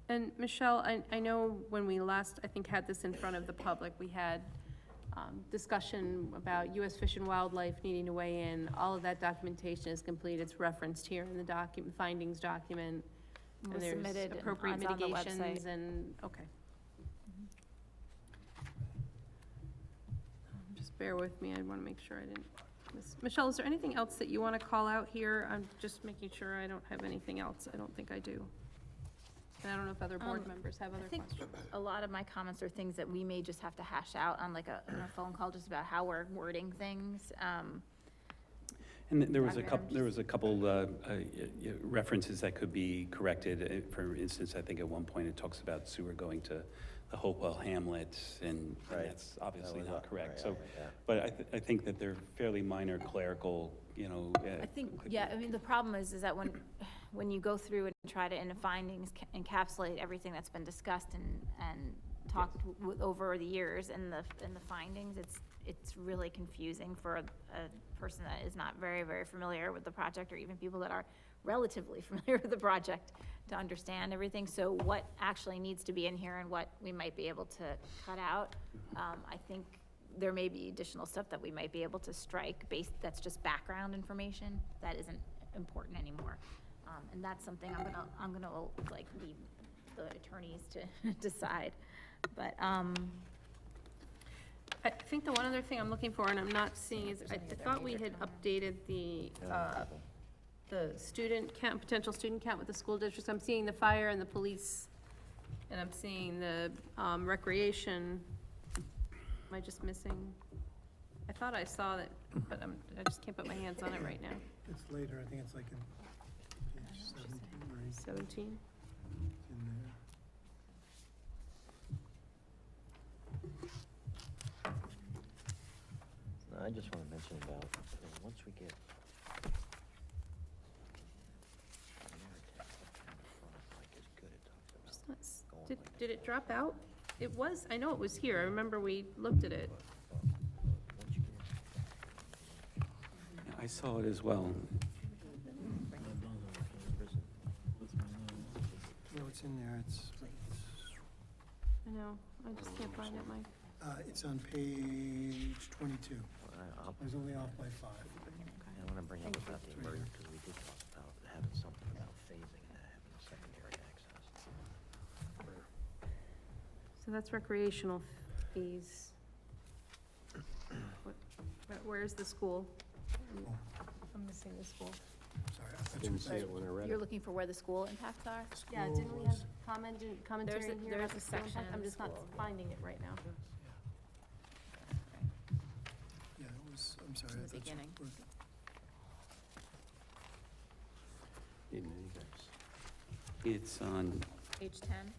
And Michelle, I know when we last, I think, had this in front of the public, we had discussion about U.S. Fish and Wildlife needing to weigh in. All of that documentation is complete. It's referenced here in the findings document. Was And there's submitted and appropriate it's on the mitigations website. and, okay. Just bear with me, I want to make sure I didn't miss. Michelle, is there anything else that you want to call out here? I'm just making sure I don't have anything else. I don't think I do. And I don't know if other board members have other I think questions. a lot of my comments are things that we may just have to hash out on like on a phone call, just about how we're wording things. And there was a couple references that could be corrected. For instance, I think at one point it talks about sewer going to the Hopewell Hamlet, and Right. that's obviously That was not up, correct. right, So, yeah. but I think that they're fairly minor clerical, I think, yeah, I mean, the problem is that when you go through and try to, in the findings, encapsulate everything that's been discussed and talked over the years in the findings, it's really confusing for a person that is not very, very familiar with the project, or even people that are relatively familiar with the project, to understand everything. So what actually needs to be in here and what we might be able to cut out, I think there may be additional stuff that we might be able to strike that's just background information that isn't important anymore. And that's something I'm gonna like leave the attorneys to decide. But, I think the one other thing I'm looking for, and I'm not seeing, is I thought we had updated the student count, potential student count with the school districts. I'm seeing the fire and the police, and I'm seeing the recreation. Am I just missing? I thought I saw that, but I just can't put my hands on it right now. It's later, I think it's like in page 17 or 18, 17? it's in there. I just want to mention about, once we get. Just not did it drop out? It was, I know it was here. I remember we looked at it. I saw it as well. No, it's in there, I know, I just can't find it, Mike. it's on page 22. I was only off by 5. I want to bring up about the emergency, because we did talk about having something about phasing that, having secondary access. So that's recreational fees. Where's the school? I'm missing the school. Sorry, I thought you Didn't see it when I read you're it. looking for where the school impacts are? Yeah, didn't we have commentary in here? There's about a the school section impact? I'm in just not school. finding it right now. Yeah, it was, I'm sorry. In the I thought you beginning. were- It's on, Page 10?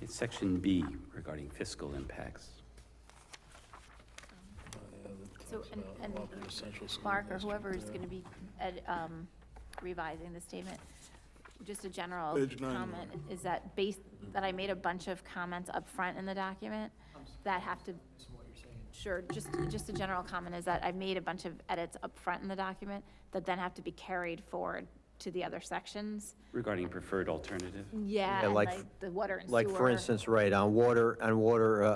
it's section B regarding fiscal impacts. So, and Mark, or whoever is gonna be revising the statement, just a general Page 9. comment, is that that I made a bunch of comments up front in the document that have to. Sure, just a general comment is that I made a bunch of edits up front in the document that then have to be carried forward to the other sections. Regarding preferred alternative? Yeah, and like like the water and sewer. Like, for instance, right, on water,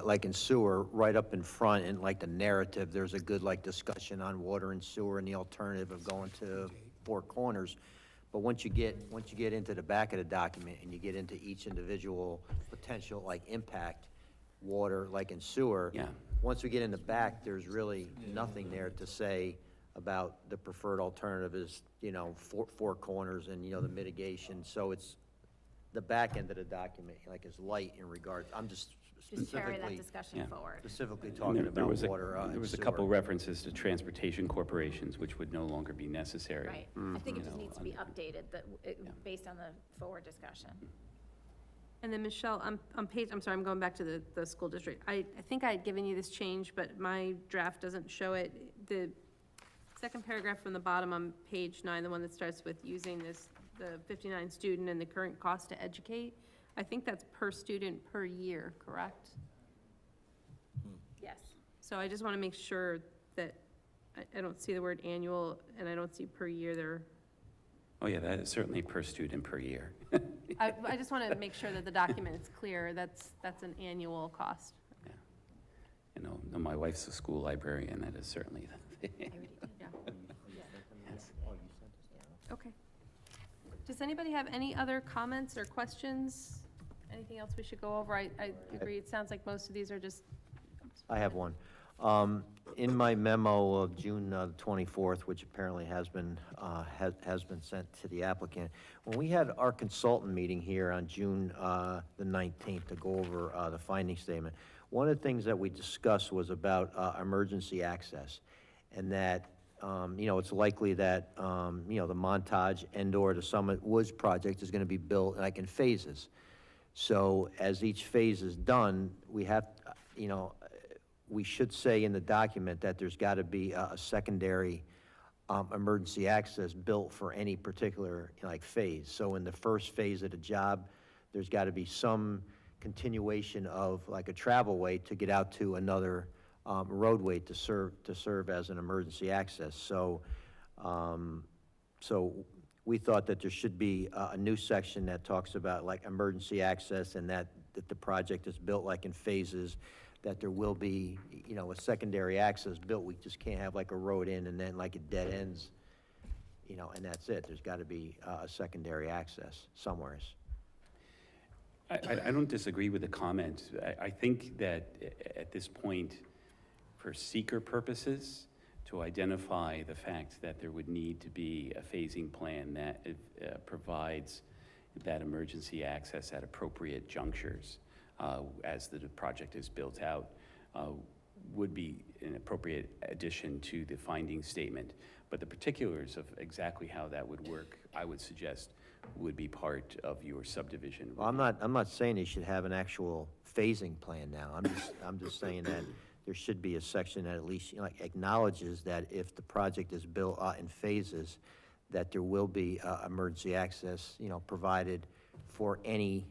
like in sewer, right up in front, in like the narrative, there's a good, like, discussion on water and sewer and the alternative of going to Four Corners. But once you get into the back of the document and you get into each individual potential, like, impact, water, like in sewer. Yeah. Once we get in the back, there's really nothing there to say about the preferred alternative is, Four Corners and, the mitigation. So it's, the back end of the document, like, is light in regards, I'm just Just carry that specifically, discussion Yeah. forward. specifically And talking there about was a- water and There was a sewer. couple references to transportation corporations, which would no longer be necessary. Right. I think it just You know, needs to be updated, based on the forward discussion. And then Michelle, on page, I'm sorry, I'm going back to the school district. I think I had given you this change, but my draft doesn't show it. The second paragraph from the bottom on page 9, the one that starts with using the 59 student and the current cost to educate, I think that's per student per year, correct? Yes. So I just want to make sure that, I don't see the word annual, and I don't see per year there. Oh, yeah, that is certainly per student per year. I just want to make sure that the document is clear, that's an annual cost. My wife's a school librarian, that is certainly the thing. Yeah. Yes. Okay. Does anybody have any other comments or questions? Anything else we should go over? I agree, it sounds like most of these are just, I have one. In my memo of June 24th, which apparently has been sent to the applicant, when we had our consultant meeting here on June the 19th to go over the finding statement, one of the things that we discussed was about emergency access, and that, it's likely that, the Montage and/or the Summit Woods project is gonna be built like in phases. So as each phase is done, we have, we should say in the document that there's got to be a secondary emergency access built for any particular, phase. So in the first phase of the job, there's got to be some continuation of like a travel way to get out to another roadway to serve as an emergency access. So, we thought that there should be a new section that talks about like emergency access, and that the project is built like in phases, that there will be, a secondary access built. We just can't have like a road in and then like it dead ends, and that's it. There's got to be a secondary access somewheres. I don't disagree with the comment. I think that at this point, for seeker purposes, to identify the fact that there would need to be a phasing plan that provides that emergency access at appropriate junctures as the project is built out, would be an appropriate addition to the finding statement. But the particulars of exactly how that would work, I would suggest, would be part of your subdivision. Well, I'm not saying you should have an actual phasing plan now. I'm just saying that there should be a section that at least, acknowledges that if the project is built in phases, that there will be emergency access, provided for any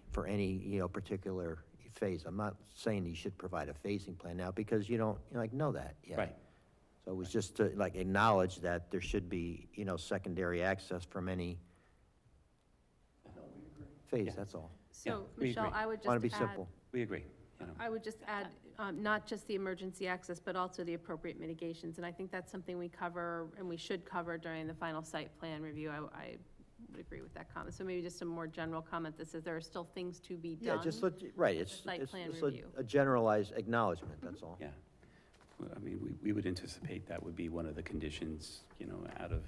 particular phase. I'm not saying you should provide a phasing plan now, because you don't, know that yet. Right. So it was just to, acknowledge that there should be, secondary access from any phase, that's all. so, we Michelle, agree. I would just add. Want to be simple. We agree. I would just add, not just the emergency access, but also the appropriate mitigations, and I think that's something we cover, and we should cover during the final site plan review. I would agree with that comment, so maybe just a more general comment that says there are still things to be done. Yeah, just right, it's Site plan it's review. a generalized acknowledgement, that's all. Yeah. Well, I mean, we would anticipate that would be one of the conditions, out of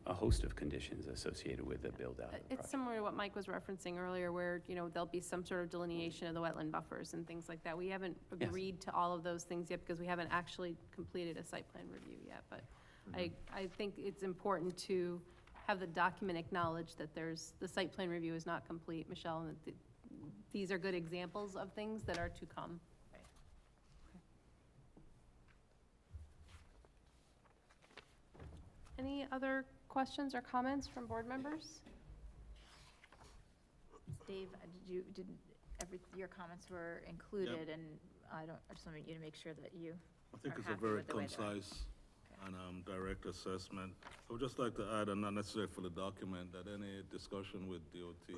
a host of conditions associated with the build-out of the It's project. similar to what Mike was referencing earlier, where, there'll be some sort of delineation of the wetland buffers and things like that. We haven't Yes. agreed to all of those things yet, because we haven't actually completed a site plan review yet, but I think it's important to have the document acknowledge that the site plan review is not complete, Michelle, and that these are good examples of things that are to come. Any other questions or comments from board members? Dave, your comments were included, and I just want you to make sure that you I think are it's a happy very with the way they're. concise and direct assessment. I would just like to add, and not necessarily for the document, that any discussion with DOT,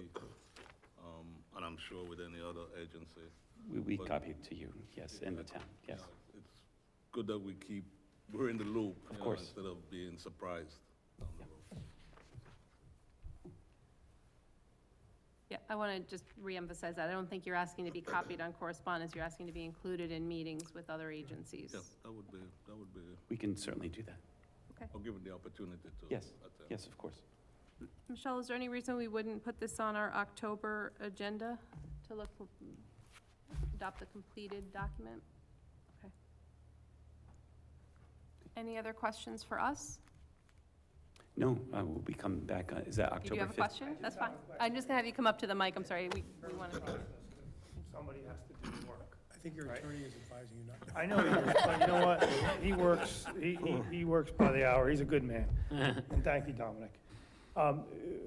and I'm sure with any other agency. We but- copied to you, yes, in the town, you yes. know, It's good that we're in the loop. Of you know, course. Instead of being surprised down the road. Yeah, I want to just reemphasize that. I don't think you're asking to be copied on correspondence. You're asking to be included in meetings with other agencies. Yeah, that would be, We can certainly do that. I'll give it the opportunity to. Yes, attend. yes, of course. Michelle, is there any reason we wouldn't put this on our October agenda to adopt the completed document? Okay. Any other questions for us? No, we'll be coming back, is that If you October have a 5th? question, that's fine. I'm just going to have you come up to the mic. I'm sorry, we want to. Somebody has to do the work. I think your attorney is advising you not to. I know he is, but you know what? He works by the hour. He's a good man. And thank you, Dominic.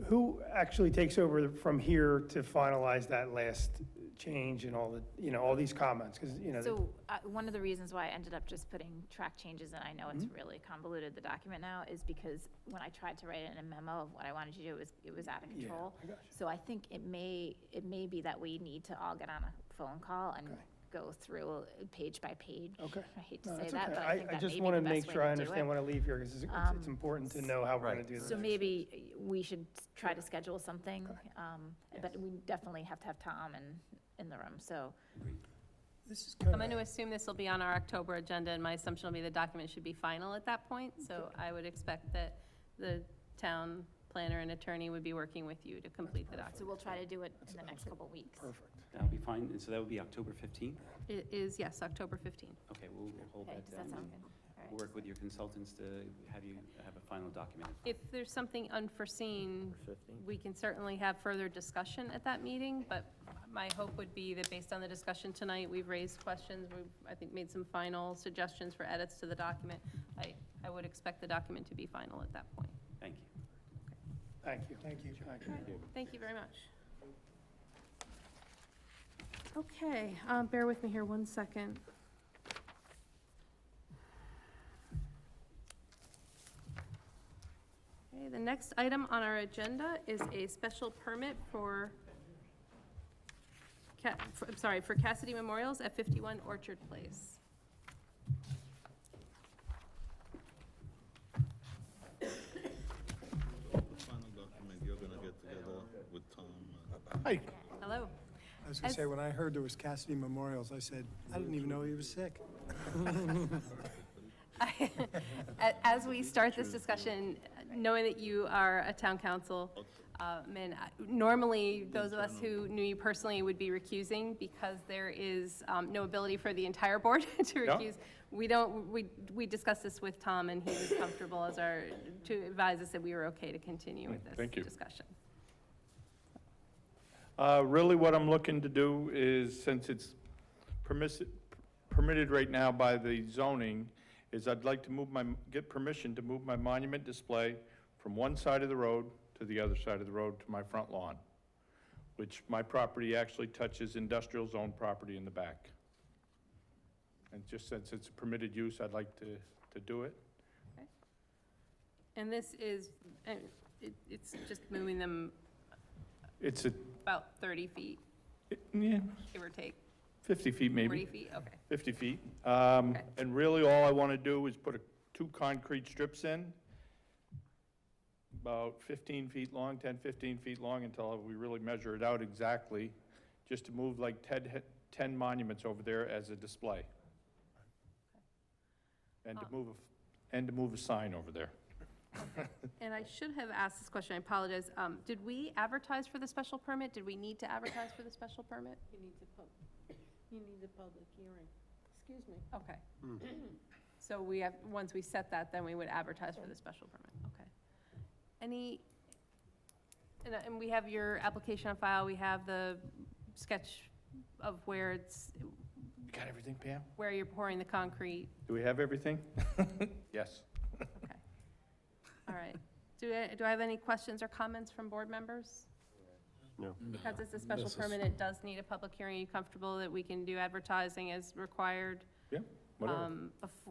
Who actually takes over from here to finalize that last change and all the, all these comments? Because, So, one of the reasons why I ended up just putting track changes, and I know it's really convoluted, the document now, is because when I tried to write it in a memo of what I wanted to do, it was out of Yeah, control. I got you. So I think it may be that we need to all get on a phone call and Okay. go through page by page. Okay. I hate to No, say that's that, okay. but I think that may just be want the to best make way sure I to do understand it. when I leave here, because it's important to know how we're going to do this. So maybe we should try to schedule something, but we definitely have to have Tom in the room, so. This is I'm kind going to of, assume this will be on our October agenda, and my assumption will be the document should be final at that point. So I would expect that the town planner and attorney would be working with you to complete the So document. we'll try to do it in the next couple weeks. Perfect. That'll be fine, and so that would be October 15th? It is, yes, October 15th. Okay, we'll hold Okay, that does that down. sound and good? All right. Work with your consultants to have you have a final document. If there's something unforeseen, we can certainly have further discussion at that meeting, but my hope would be that based on the discussion tonight, we've raised questions, we've, I think, made some final suggestions for edits to the document. I would expect the document to be final at that point. Thank you. Thank you. thank you. Thank you very much. Okay, bear with me here 1 second. Okay, the next item on our agenda is a special permit for for Cassidy Memorials at 51 Orchard Place. The final document, you're gonna get together with Tom. Hi. Hello. I was going to say, when I heard there was Cassidy Memorials, I said, I didn't even know he was sick. As we start this discussion, knowing that you are a town council, normally, those of us who knew you personally would be recusing because there is no ability for the entire board to recuse. We discussed this with Tom, and he was comfortable to advise us that we were okay to continue with this discussion. Really, what I'm looking to do is, since it's permitted right now by the zoning, is I'd like to get permission to move my monument display from one side of the road to the other side of the road to my front lawn, which my property actually touches industrial zone property in the back. And just since it's a permitted use, I'd like to do it. And this is, it's just moving them It's about 30 feet, yeah, give or take, 50 feet maybe. 40 feet, okay. 50 feet. And really, all I want to do is put two concrete strips in, about 15 feet long, 10, 15 feet long, until we really measure it out exactly, just to move like 10 monuments over there as a display. And to move a sign over there. And I should have asked this question, I apologize. Did we advertise for the special permit? Did we need to advertise for the special permit? You need a public hearing. Excuse me. Okay. So we have, once we set that, then we would advertise for the special permit, okay. And we have your application on file, we have the sketch of where it's, You got everything, Pam? where you're pouring the concrete, Do we have everything? Yes. okay. All right. Do I have any questions or comments from board members? No. Because it's a special This is- permit, it does need a public hearing. Are you comfortable that we can do advertising as required? Yeah, whatever.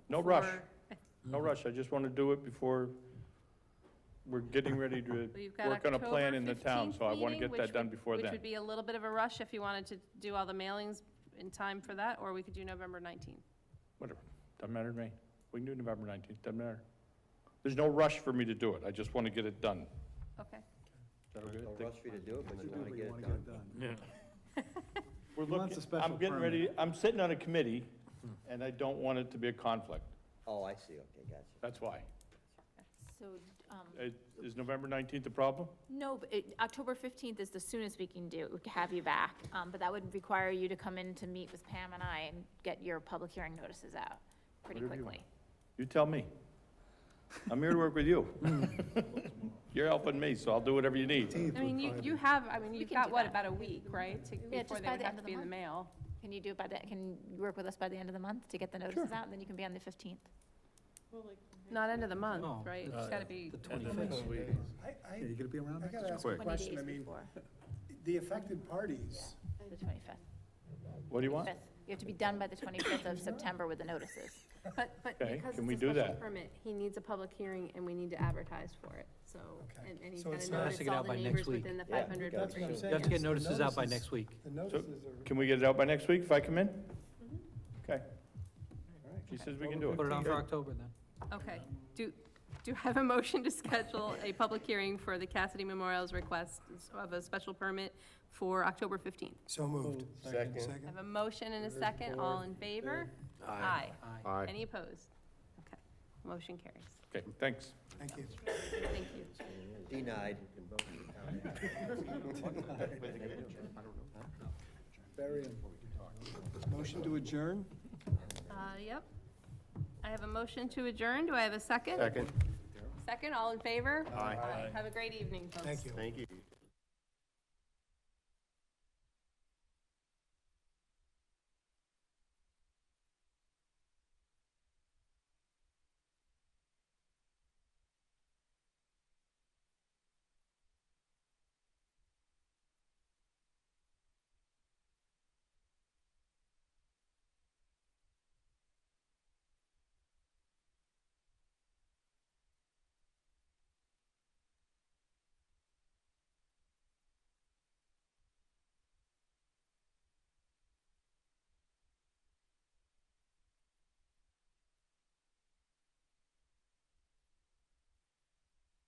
No before- rush. No rush, I just want to do it before we're getting ready to Well, you've got work on a plan October in the town, 15th so I want to meeting, get which that done would- before Which then. would be a little bit of a rush if you wanted to do all the mailings in time for that, or we could do November 19th. Whatever, doesn't matter to me. We can do November 19th, doesn't matter. There's no rush for me to do it, I just want to get it done. Okay. Is that okay? No rush for you to do it, but you Do want to what get you it wanna done. get done. Yeah. We're He wants looking, a special I'm getting permit. ready, I'm sitting on a committee, and I don't want it to be a conflict. Oh, I see, okay, gotcha. That's why. So, Is November 19th a problem? no, but October 15th is the soonest we can have you back. But that would require you to come in to meet with Pam and I and get your public hearing notices out pretty Whatever you quickly. You tell me. I'm here to work with you. You're helping me, so I'll do whatever you need. I mean, you have, I mean, you've can got, do what, that. about a week, right? to- Yeah, Before just they by would the have end to of be the in the month. mail. Can you do it can you work with us by the end of the month to get the notices out, and then you can be on the 15th? Not end of the month, No, right? It's gotta be, The 25th. Yeah, you gotta be around I next gotta week. ask a 20 question, days I mean, before, the affected parties, the 25th. What do you want? 25th. You have to be done by the 25th of September with the notices. but Okay, because can it's we a do special that? permit, he needs a public hearing and we need to advertise for it, so. Okay. And he's So gotta it's not- Has notice to get all out the by next neighbors week. within the Yeah, 500. that's what I'm saying. You have to get The notices out by notices- next week. the notices are. Can we get it out by next week if I come in? Okay. She says we can do it. Put it on for Good. October then. Okay, do I have a motion to schedule a public hearing for the Cassidy Memorial's request of a special permit for October 15th? So moved. Second. I have a motion and a second, all in favor? Aye. Aye. Any opposed? Okay, motion carries. Okay, thanks. Thank you. Thank you. Denied. Bury him. Motion to adjourn? Yep. I have a motion to adjourn. Do I have a second? Second. Second, all in favor? Aye. Have a great evening, folks. Thank you. Thank you.